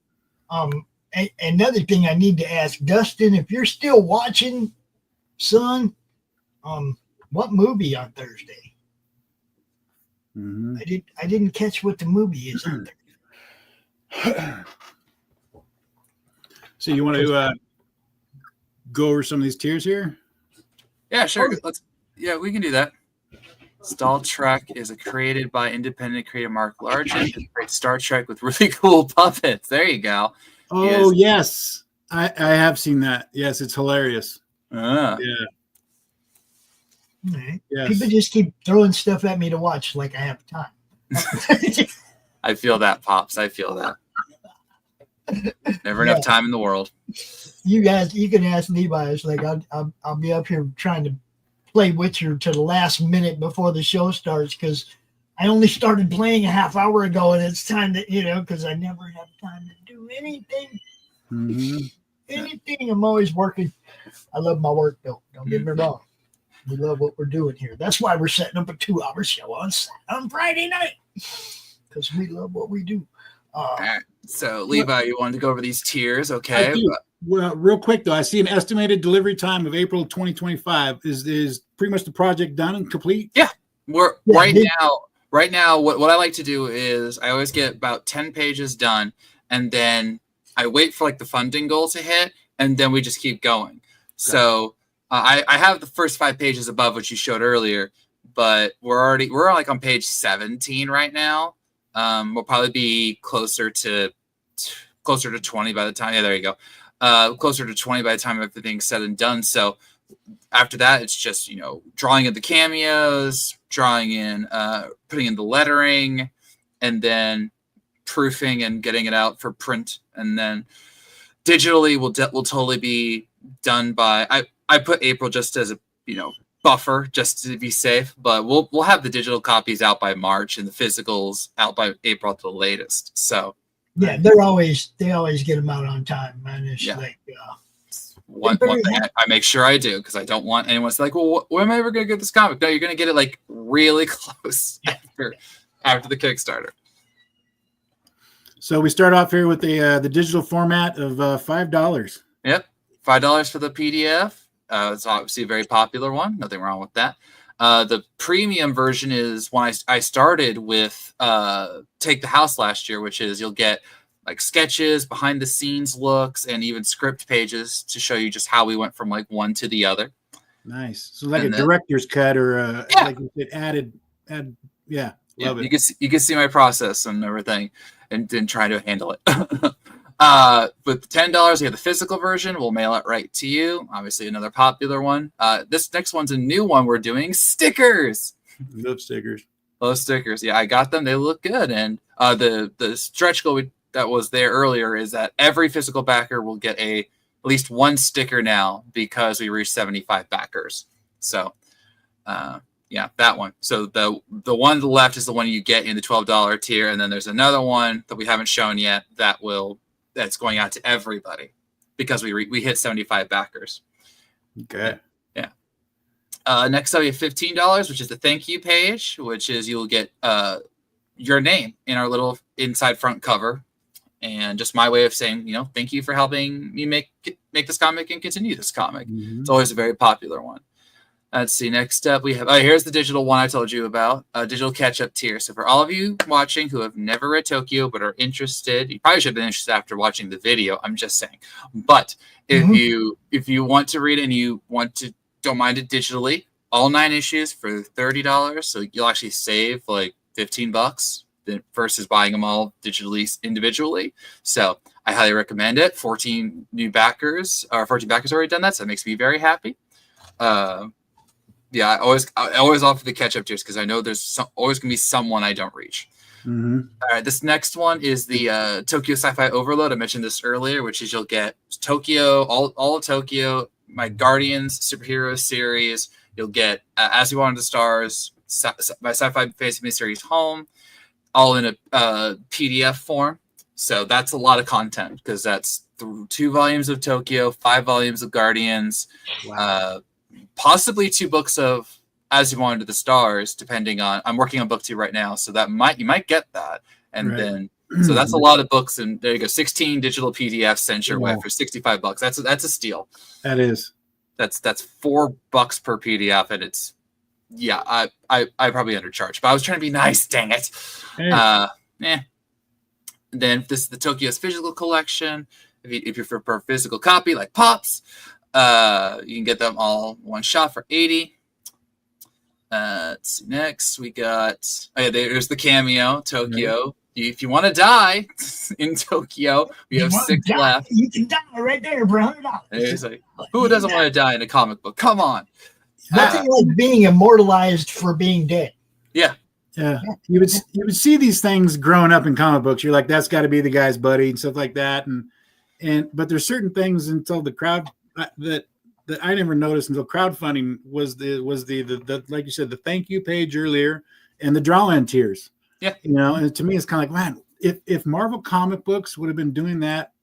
Another thing I need to ask Dustin, if you're still watching, son, what movie on Thursday? I didn't catch what the movie is on Thursday. So you want to go over some of these tiers here? Yeah, sure. We can do that. Star Trek is created by independent creator Mark Largent. It's great Star Trek with really cool puppets. There you go. Oh, yes. I have seen that. Yes, it's hilarious. Yeah. Right. Yes. People just keep throwing stuff at me to watch like I have time. I feel that, Pops. I feel that. Never enough time in the world. You guys, you can ask Levi. It's like I'll be up here trying to play Witcher to the last minute before the show starts because I only started playing a half hour ago, and it's time to, because I never have time to do anything. Anything. I'm always working. I love my work, though. Don't get me wrong. We love what we're doing here. That's why we're setting up a 2-hour show on Friday night, because we love what we do. All right. So, Levi, you wanted to go over these tiers, okay? Well, real quick though, I see an estimated delivery time of April 2025. Is pretty much the project done and complete? Yeah. Right now, what I like to do is I always get about 10 pages done, and then I wait for like the funding goal to hit, and then we just keep going. Okay. So I have the first 5 pages above what you showed earlier, but we're like on page 17 right now. We'll probably be closer to 20 by the time. Yeah, there you go. Closer to 20 by the time everything's said and done. So after that, it's just, drawing in the cameos, drawing in, putting in the lettering, and then proofing and getting it out for print. And then digitally will totally be done by, I put April just as a, buffer just to be safe, but we'll have the digital copies out by March and the physicals out by April at the latest. So yeah, they always get them out on time, man. It's like one thing I make sure I do, because I don't want anyone to say like, well, when am I ever going to get this comic? No, you're going to get it like really close after the Kickstarter. So we start off here with the digital format of $5. Yep, $5 for the PDF. It's obviously a very popular one. Nothing wrong with that. The premium version is one I started with Take the House last year, which is you'll get like sketches, behind the scenes looks, and even script pages to show you just how we went from like one to the other. Nice. So like a director's cut or like it added. Yeah. Love it. You can see my process and everything and try to handle it. With $10, you have the physical version. We'll mail it right to you. Obviously, another popular one. This next one's a new one. We're doing stickers. Love stickers. Love stickers. Yeah, I got them. They look good. And the stretch goal that was there earlier is that every physical backer will get at least one sticker now because we reached 75 backers. So, yeah, that one. So the one to the left is the one you get in the $12 tier, and then there's another one that we haven't shown yet that's going out to everybody because we hit 75 backers. Okay. Yeah. Next up, we have $15, which is the thank you page, which is you'll get your name in our little inside front cover, and just my way of saying, thank you for helping me make this comic and continue this comic. Mm-hmm. It's always a very popular one. Let's see. Next up, we have here's the digital one I told you about, digital catch-up tier. So for all of you watching who have never read Tokyo but are interested, you probably should have been interested after watching the video. I'm just saying. But if you want to read it and you don't mind it digitally, all 9 issues for $30. So you'll actually save like $15 versus buying them all digitally individually. So I highly recommend it. 14 backers already done that, so that makes me very happy. Yeah, I always offer the catch-up tiers because I know there's always going to be someone I don't reach. Mm-hmm. All right, this next one is the Tokyo Sci-Fi Overload. I mentioned this earlier, which is you'll get Tokyo, all of Tokyo, my Guardians superhero series. You'll get As We Wanted the Stars, my Sci-Fi Fantasy series Home, all in a PDF form. So that's a lot of content because that's 2 volumes of Tokyo, 5 volumes of Guardians, possibly 2 books of As You Wanted the Stars, depending on. I'm working on book 2 right now, so that you might get that, and then so that's a lot of books. And there you go, 16 digital PDFs sent your way for $65. That's a steal. That is. That's $4 per PDF, and it's I probably undercharged, but I was trying to be nice. Dang it. Hey. Then this is the Tokyo's physical collection. If you prefer a physical copy like Pops, you can get them all one shot for $80. Let's see, next we got there's the cameo Tokyo. Right. If you want to die in Tokyo, we have 6 left. You can die right there for $100. Like, who doesn't want to die in a comic book? Come on. Nothing like being immortalized for being dead. Yeah. You would see these things growing up in comic books. You're like, that's got to be the guy's buddy and stuff like that. But there's certain things until the crowd that I never noticed until crowdfunding was the like you said, the thank you page earlier, and the draw-in tiers. Yeah. You know, and to me, it's kind of like, man, if Marvel comic books would have been doing that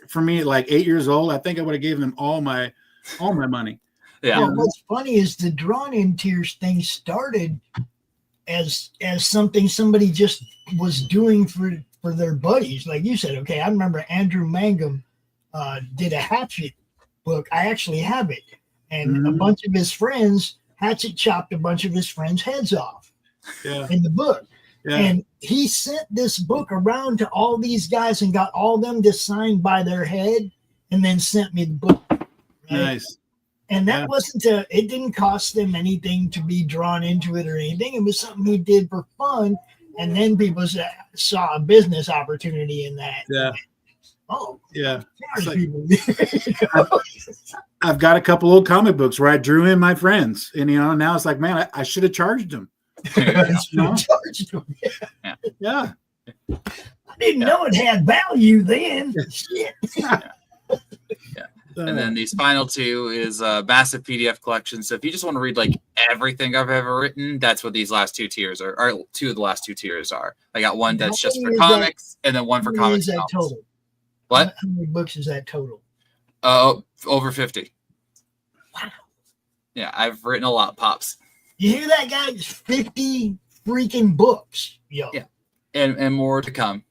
for me at like 8 years old, I think I would have given them all my money. Yeah. Well, what's funny is the drawn-in tiers thing started as something somebody just was doing for their buddies. Like you said, okay, I remember Andrew Mangum did a Hatchet book. I actually have it. And a bunch of his friends, Hatchet chopped a bunch of his friends' heads off in the book. Yeah. And he sent this book around to all these guys and got all them to sign by their head and then sent me the book. Right? Nice. And that wasn't it didn't cost them anything to be drawn into it or anything. It was something he did for fun. And then people saw a business opportunity in that. Yeah. Oh, yeah. Like, I've got a couple old comic books where I drew in my friends, and now it's like, man, I should have charged them. Yeah. I didn't know it had value then. Shit. And then these final two is a massive PDF collection. So if you just want to read like everything I've ever written, that's what these last two tiers are. Or two of the last two tiers are. I got one that's just for comics, and then one for comics. Is that total? What? How many books is that total? Over 50. Wow. Yeah, I've written a lot, Pops. You hear that, guys? 50 freaking books. Yo. Yeah. And more to come.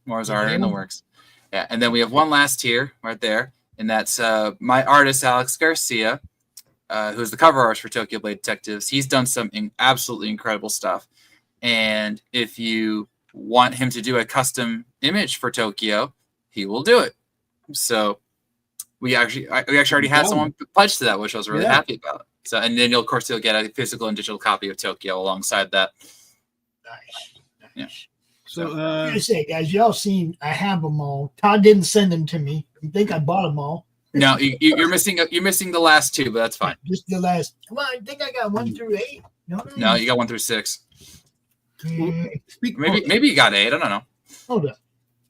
More is already in the works. Yeah. And then we have one last tier right there. And that's my artist, Alex Garcia, who's the cover artist for Tokyo Blade Detectives. He's done some absolutely incredible stuff. And if you want him to do a custom image for Tokyo, he will do it. So we actually already had someone pledged to that, which I was really happy about. So, and then of course you'll get a physical and digital copy of Tokyo alongside that. Nice. Yeah. So I'm gonna say, guys, y'all seen? I have them all. Todd didn't send them to me. I think I bought them all. No, you're missing the last two, but that's fine. Just the last. Well, I think I got 1 through 8. No, you got 1 through 6. Mm. Maybe you got 8. I don't know. Hold up.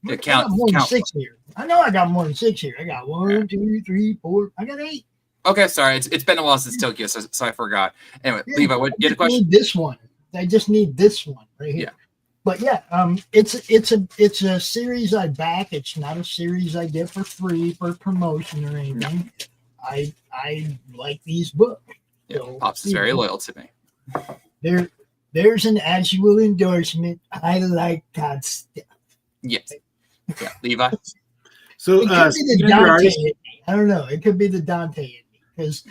Yeah, I got more than 6 here. I know I got more than 6 here. I got 1, 2, 3, 4. I got 8. Okay, sorry. It's been a while since Tokyo, so I forgot. Anyway, Levi, what you had a question? Need this one. I just need this one right here. Yeah. But yeah, it's a series I back. It's not a series I get for free for promotion or anything. I like these books. Yeah, So, Pops is very loyal to me. There's an actual endorsement. I like Todd's stuff. Yes. Yeah, Levi. So it could be the Dante in me. I don't know. It could be the Dante in me because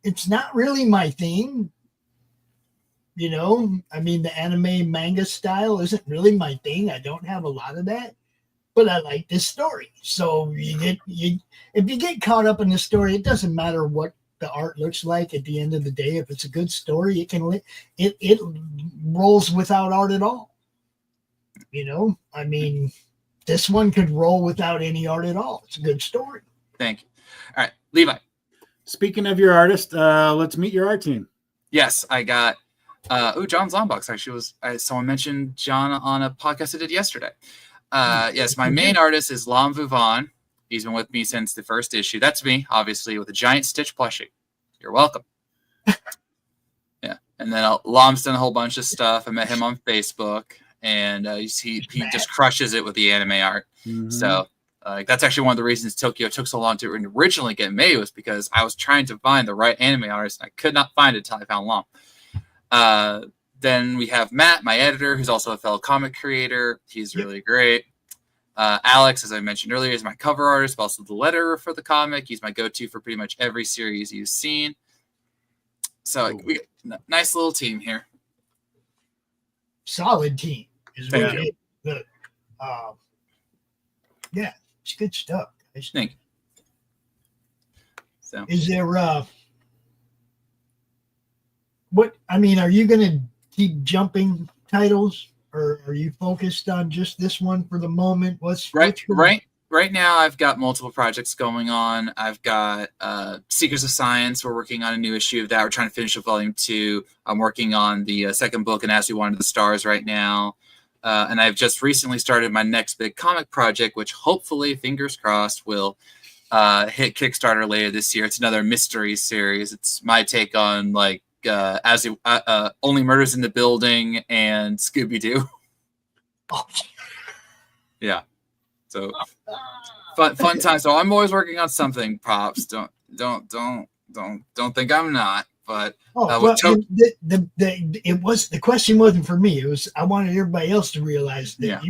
it's not really my thing. You know, I mean, the anime manga style isn't really my thing. I don't have a lot of that, but I like this story. So if you get caught up in the story, it doesn't matter what the art looks like. At the end of the day, if it's a good story, it rolls without art at all. You know, I mean, this one could roll without any art at all. It's a good story. Thank you. All right, Levi. Speaking of your artist, let's meet your art team. Yes, I got. John Zombox actually was. Someone mentioned John on a podcast I did yesterday. Yes, my main artist is Lam Vuvan. He's been with me since the first issue. That's me, obviously, with a giant Stitch plushie. You're welcome. Yeah, and then Lam's done a whole bunch of stuff. I met him on Facebook, and he just crushes it with the anime art. Mm-hmm. So that's actually one of the reasons Tokyo took so long to originally get made, was because I was trying to find the right anime artist, and I could not find it until I found Lam. Then we have Matt, my editor, who's also a fellow comic creator. He's really great. Alex, as I mentioned earlier, is my cover artist, but also the letterer for the comic. He's my go-to for pretty much every series you've seen. So we got a nice little team here. Solid team is what it is. Good. Yeah, it's good stuff. Thank you. So is there are you going to keep jumping titles, or are you focused on just this one for the moment? Right now, I've got multiple projects going on. I've got Seekers of Science. We're working on a new issue of that. We're trying to finish up volume 2. I'm working on the second book, and As We Wanted the Stars right now. And I've just recently started my next big comic project, which hopefully, fingers crossed, will hit Kickstarter later this year. It's another mystery series. It's my take on Only Murders in the Building and Scooby Doo. Oh. Yeah. So fun time. So I'm always working on something. Pops, don't think I'm not. But the question wasn't for me. It was I wanted everybody else to realize that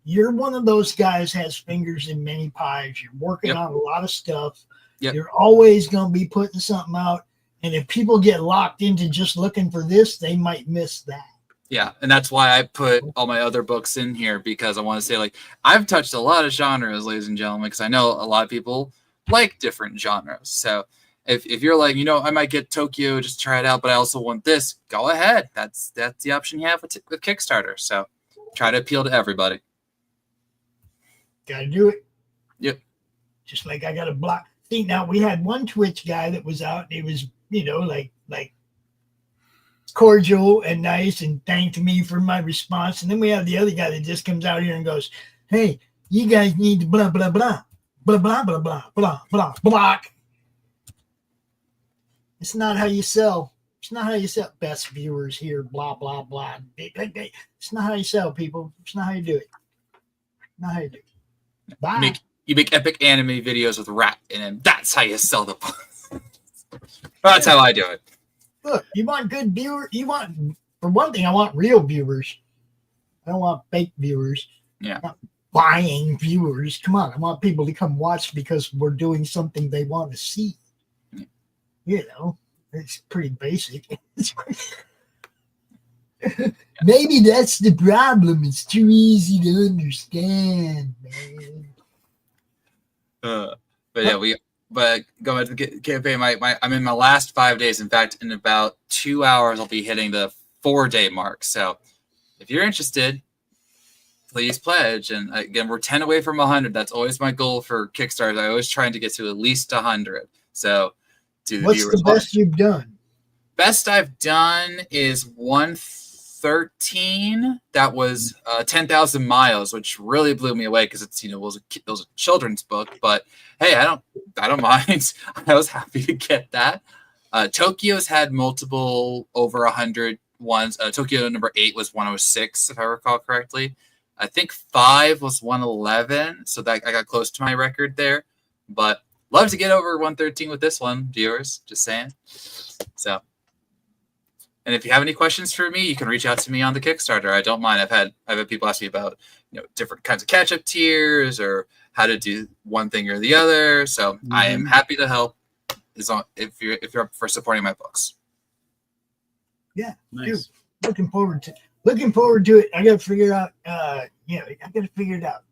you're one of those guys has fingers in many pies. You're working on a lot of stuff. Yep. You're always going to be putting something out. And if people get locked into just looking for this, they might miss that. Yeah, and that's why I put all my other books in here, because I want to say, like, I've touched a lot of genres, ladies and gentlemen, because I know a lot of people like different genres. So if you're like, I might get Tokyo, just try it out, but I also want this, go ahead. That's the option you have with Kickstarter. So try to appeal to everybody. Gotta do it. Yep. Just like I got to block. See, now we had one Twitch guy that was out. And it was, like cordial and nice and thanked me for my response. And then we have the other guy that just comes out here and goes, "Hey, you guys need to blah, blah, blah, blah, blah, blah, blah, blah, blah, block." It's not how you sell. It's not how you sell. Best viewers here, blah, blah, blah. It's not how you sell, people. It's not how you do it. Not how you do it. Bye. You make epic anime videos with rap in them. That's how you sell the books. That's how I do it. Look, you want good viewers. For one thing, I want real viewers. I don't want fake viewers. Yeah. I'm not buying viewers. Come on. I want people to come watch because we're doing something they want to see. It's pretty basic. Maybe that's the problem. It's too easy to understand, man. But going to the campaign, I'm in my last 5 days. In fact, in about 2 hours, I'll be hitting the 4-day mark. So if you're interested, please pledge. And again, we're 10 away from 100. That's always my goal for Kickstarter. I always trying to get to at least 100. So what's the best you've done? Best I've done is 113. That was 10,000 miles, which really blew me away because it's was a children's book. But hey, I don't mind. I was happy to get that. Tokyo's had multiple over 100 ones. Tokyo number 8 was 106, if I recall correctly. I think 5 was 111, so that I got close to my record there. But love to get over 113 with this one, viewers. Just saying. So. And if you have any questions for me, you can reach out to me on the Kickstarter. I don't mind. I've had people ask me about different kinds of catch-up tiers or how to do one thing or the other. So I am happy to help if you're up for supporting my books. Yeah, nice. Dude, looking forward to it. I got to figure out. I got to figure it out.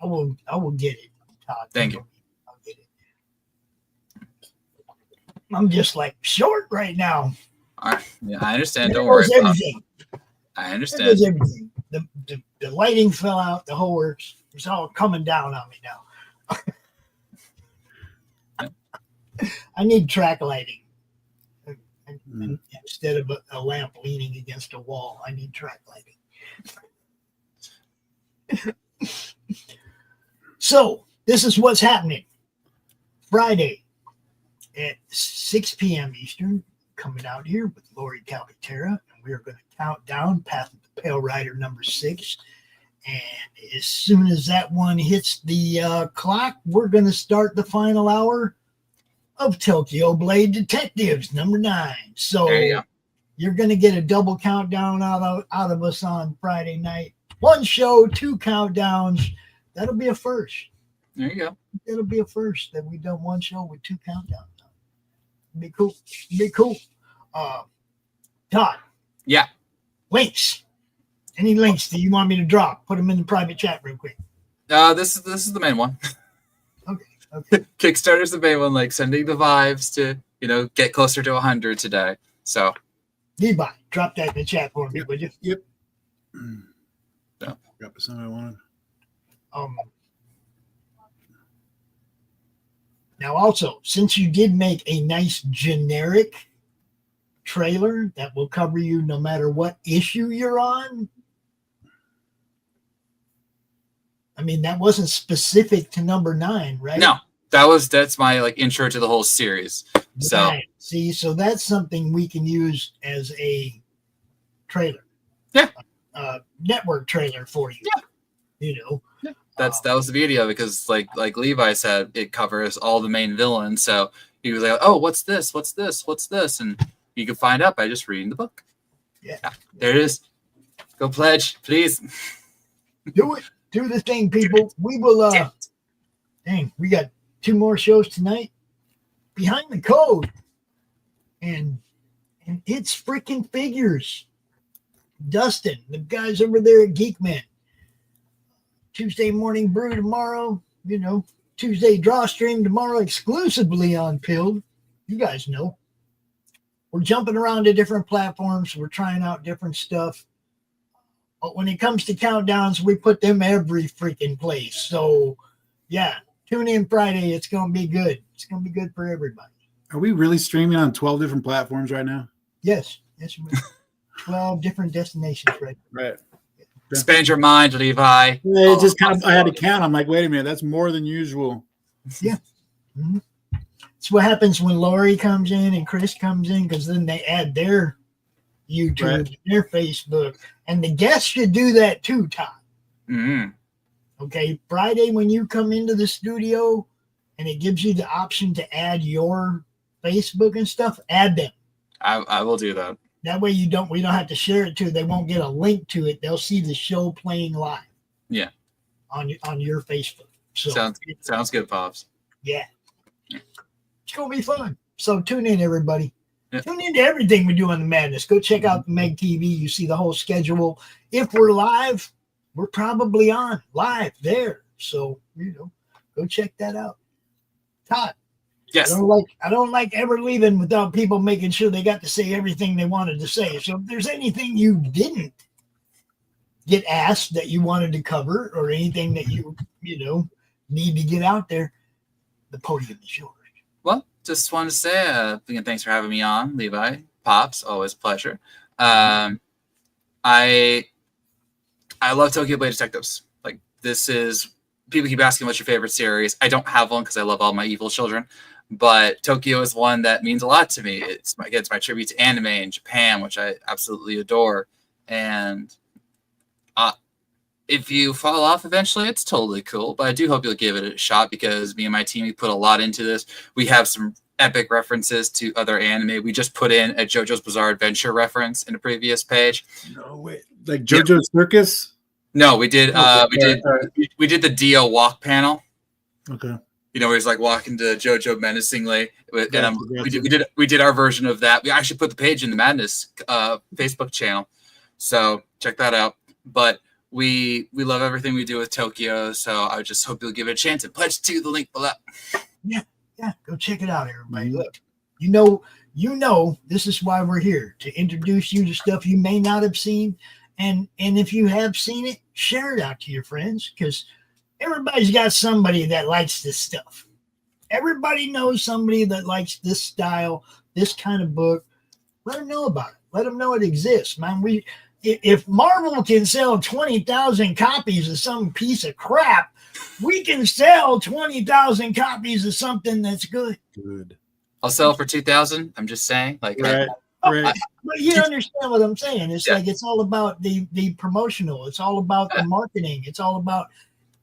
I will get it. Todd. Thank you. I'll get it. I'm just like short right now. All right. Yeah, I understand. Don't worry. Everything. I understand. Everything. The lighting fell out. The whole works. It's all coming down on me now. I need track lighting. Instead of a lamp leaning against a wall, I need track lighting. So this is what's happening. Friday at 6 p.m. Eastern. Coming out here with Lori Calcaterra, and we are going to count down Path of the Pale Rider number 6. And as soon as that one hits the clock, we're going to start the final hour of Tokyo Blade Detectives number 9. So you're going to get a double countdown out of us on Friday night. 1 show, 2 countdowns. That'll be a first. There you go. It'll be a first that we've done 1 show with 2 countdowns. Be cool. Todd. Yeah. Links. Any links that you want me to drop? Put them in the private chat real quick. This is the main one. Okay. Kickstarter's the main one, like sending the vibes to get closer to 100 today. So. Levi, drop that in the chat for me, would you? Yep. Yeah. Got the something I wanted. Now, also, since you did make a nice generic trailer that will cover you no matter what issue you're on, I mean, that wasn't specific to number 9, right? No, that's my intro to the whole series. So right. See, so that's something we can use as a trailer. Yeah. Network trailer for you. Yeah. You know. Yeah. That was the beauty of it, because like Levi said, it covers all the main villains. So he was like, oh, what's this? What's this? What's this? And you can find out by just reading the book. Yeah. There it is. Go pledge, please. Do it. Do the thing, people. We will dang, we got 2 more shows tonight. Behind the Code. And it's freaking figures. Dustin, the guys over there at Geekman. Tuesday Morning Brew tomorrow. You know, Tuesday Draw Stream tomorrow exclusively on Pilled. You guys know. We're jumping around to different platforms. We're trying out different stuff. But when it comes to countdowns, we put them every freaking place. So, yeah, tune in Friday. It's going to be good. It's going to be good for everybody. Are we really streaming on 12 different platforms right now? Yes. Yes, we are. 12 different destinations, right? Right. Expand your mind, Levi. Yeah, it just kind of, I had to count. I'm like, wait a minute, that's more than usual. Yeah. Mm-hmm. It's what happens when Lori comes in and Chris comes in, because then they add their YouTube, Right. their Facebook, and the guests should do that too, Todd. Mm-hmm. Okay, Friday when you come into the studio and it gives you the option to add your Facebook and stuff, add them. I will do that. That way we don't have to share it to. They won't get a link to it. They'll see the show playing live. Yeah. On your Facebook. So sounds good, Pops. yeah. It's gonna be fun. So tune in, everybody. Yeah. Tune into everything we do on the Madness. Go check out the Meg TV. You see the whole schedule. If we're live, we're probably on live there. So, you know, go check that out. Todd. Yes. I don't like ever leaving without people making sure they got to say everything they wanted to say. So if there's anything you didn't get asked that you wanted to cover, or anything that you need to get out there, the podium is yours. Well, just wanted to say again, thanks for having me on, Levi. Pops, always a pleasure. I love Tokyo Blade Detectives. Like, this is, people keep asking what's your favorite series. I don't have one because I love all my evil children, but Tokyo is one that means a lot to me. It's my tribute to anime in Japan, which I absolutely adore. And if you fall off eventually, it's totally cool, but I do hope you'll give it a shot, because me and my team, we put a lot into this. We have some epic references to other anime. We just put in a JoJo's Bizarre Adventure reference in a previous page. No way. Like JoJo's Circus? No, we did we did the Dio walk panel. Okay. You know, where he's like walking to JoJo menacingly. And we did our version of that. We actually put the page in the Madness Facebook channel. So check that out. But we love everything we do with Tokyo. So I just hope you'll give it a chance and pledge to the link below. Yeah, go check it out, everybody. Look, you know, this is why we're here, to introduce you to stuff you may not have seen. And if you have seen it, share it out to your friends, because everybody's got somebody that likes this stuff. Everybody knows somebody that likes this style, this kind of book. Let them know about it. Let them know it exists, man. If Marvel can sell 20,000 copies of some piece of crap, we can sell 20,000 copies of something that's good. Good. I'll sell for 2,000. I'm just saying, like, Right. But you understand what I'm saying? It's like, it's all about the promotional. It's all about the marketing. It's all about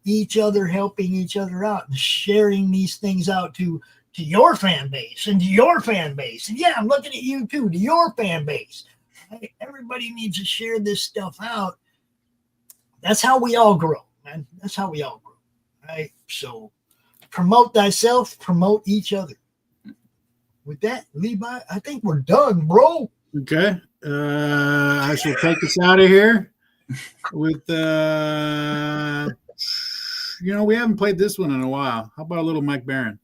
each other helping each other out and sharing these things out to your fan base and to your fan base. And yeah, I'm looking at you too, to your fan base. Right? Everybody needs to share this stuff out. That's how we all grow, man. That's how we all grow. Right? So promote thyself, promote each other. With that, Levi, I think we're done, bro. Okay. I shall take us out of here with we haven't played this one in a while. How about a little Mike Barron?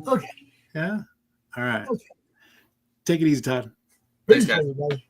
Okay. Yeah. All right. Okay. Take it easy, Todd. Thanks, guys. Everybody.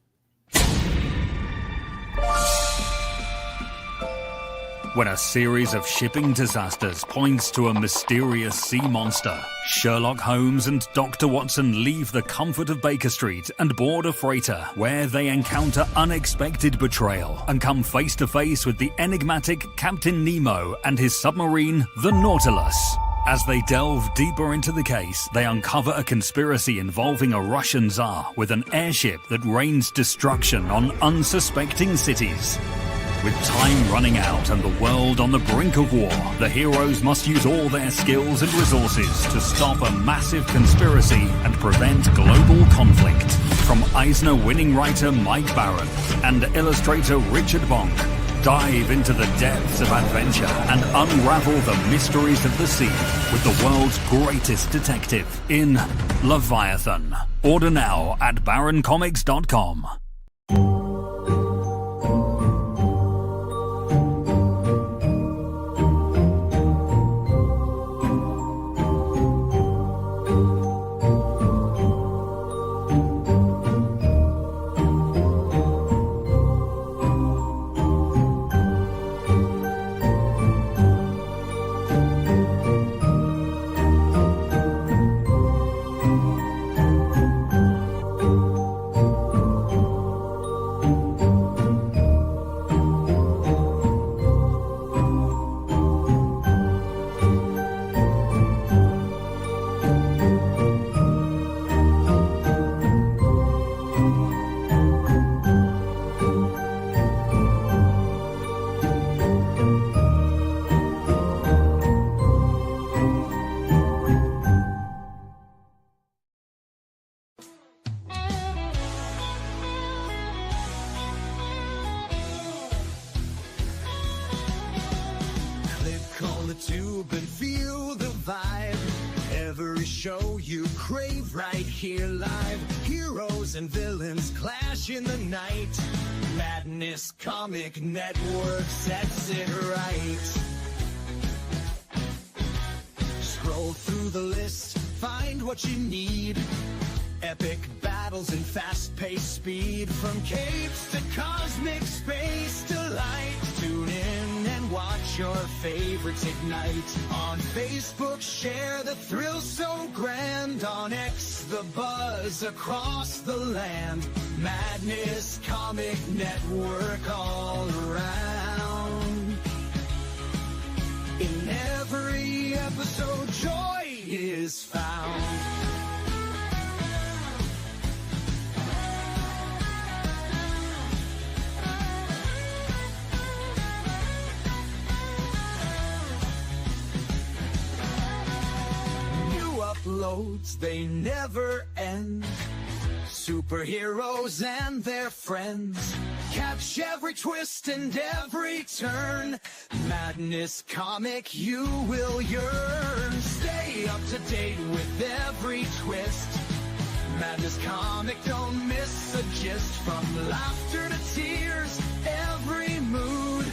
When a series of shipping disasters points to a mysterious sea monster, Sherlock Holmes and Dr. Watson leave the comfort of Baker Street and board a freighter where they encounter unexpected betrayal and come face to face with the enigmatic Captain Nemo and his submarine, the Nautilus. As they delve deeper into the case, they uncover a conspiracy involving a Russian Tsar with an airship that rains destruction on unsuspecting cities. With time running out and the world on the brink of war, the heroes must use all their skills and resources to stop a massive conspiracy and prevent global conflict. From Eisner-winning writer Mike Baron and illustrator Richard Bonk, dive into the depths of adventure and unravel the mysteries of the sea with the world's greatest detective in Leviathan. Order now at baroncomics.com. tube and feel the vibe. Every show you crave right here live. Heroes and villains clash in the night. Madness Comic Network sets it right. Scroll through the list, find what you need. Epic battles and fast-paced speed. From capes to cosmic space delight. Tune in and watch your favorites ignite. On Facebook, share the thrill so grand. On X, the buzz across the land. Madness Comic Network all around. In every episode, joy is found. Uploads, they never end. Superheroes and their friends. Catch every twist and every turn. Madness Comic, you will yearn. Stay up to date with every twist. Madness Comic, don't miss a gist. From laughter to tears, every mood.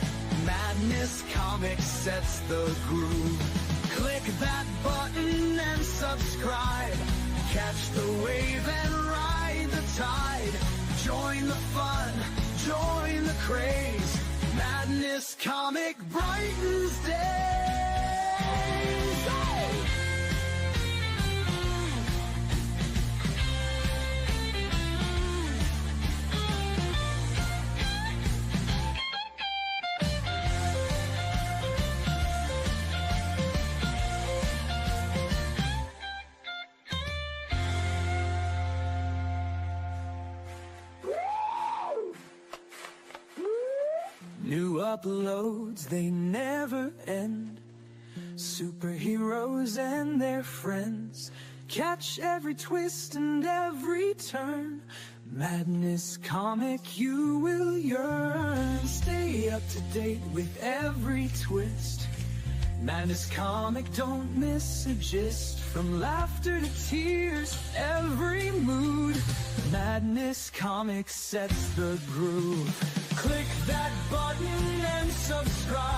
Madness Comic sets the groove. Click that button and subscribe. Catch the wave and ride the tide. Join the fun, join the craze. Madness Comic brightens days. Hey! New uploads, they never end. Superheroes and their friends. Catch every twist and every turn. Madness Comic, you will yearn. Stay up to date with every twist. Madness Comic, don't miss a gist. From laughter to tears, every mood. Madness Comic sets the groove. Click that button and subscribe.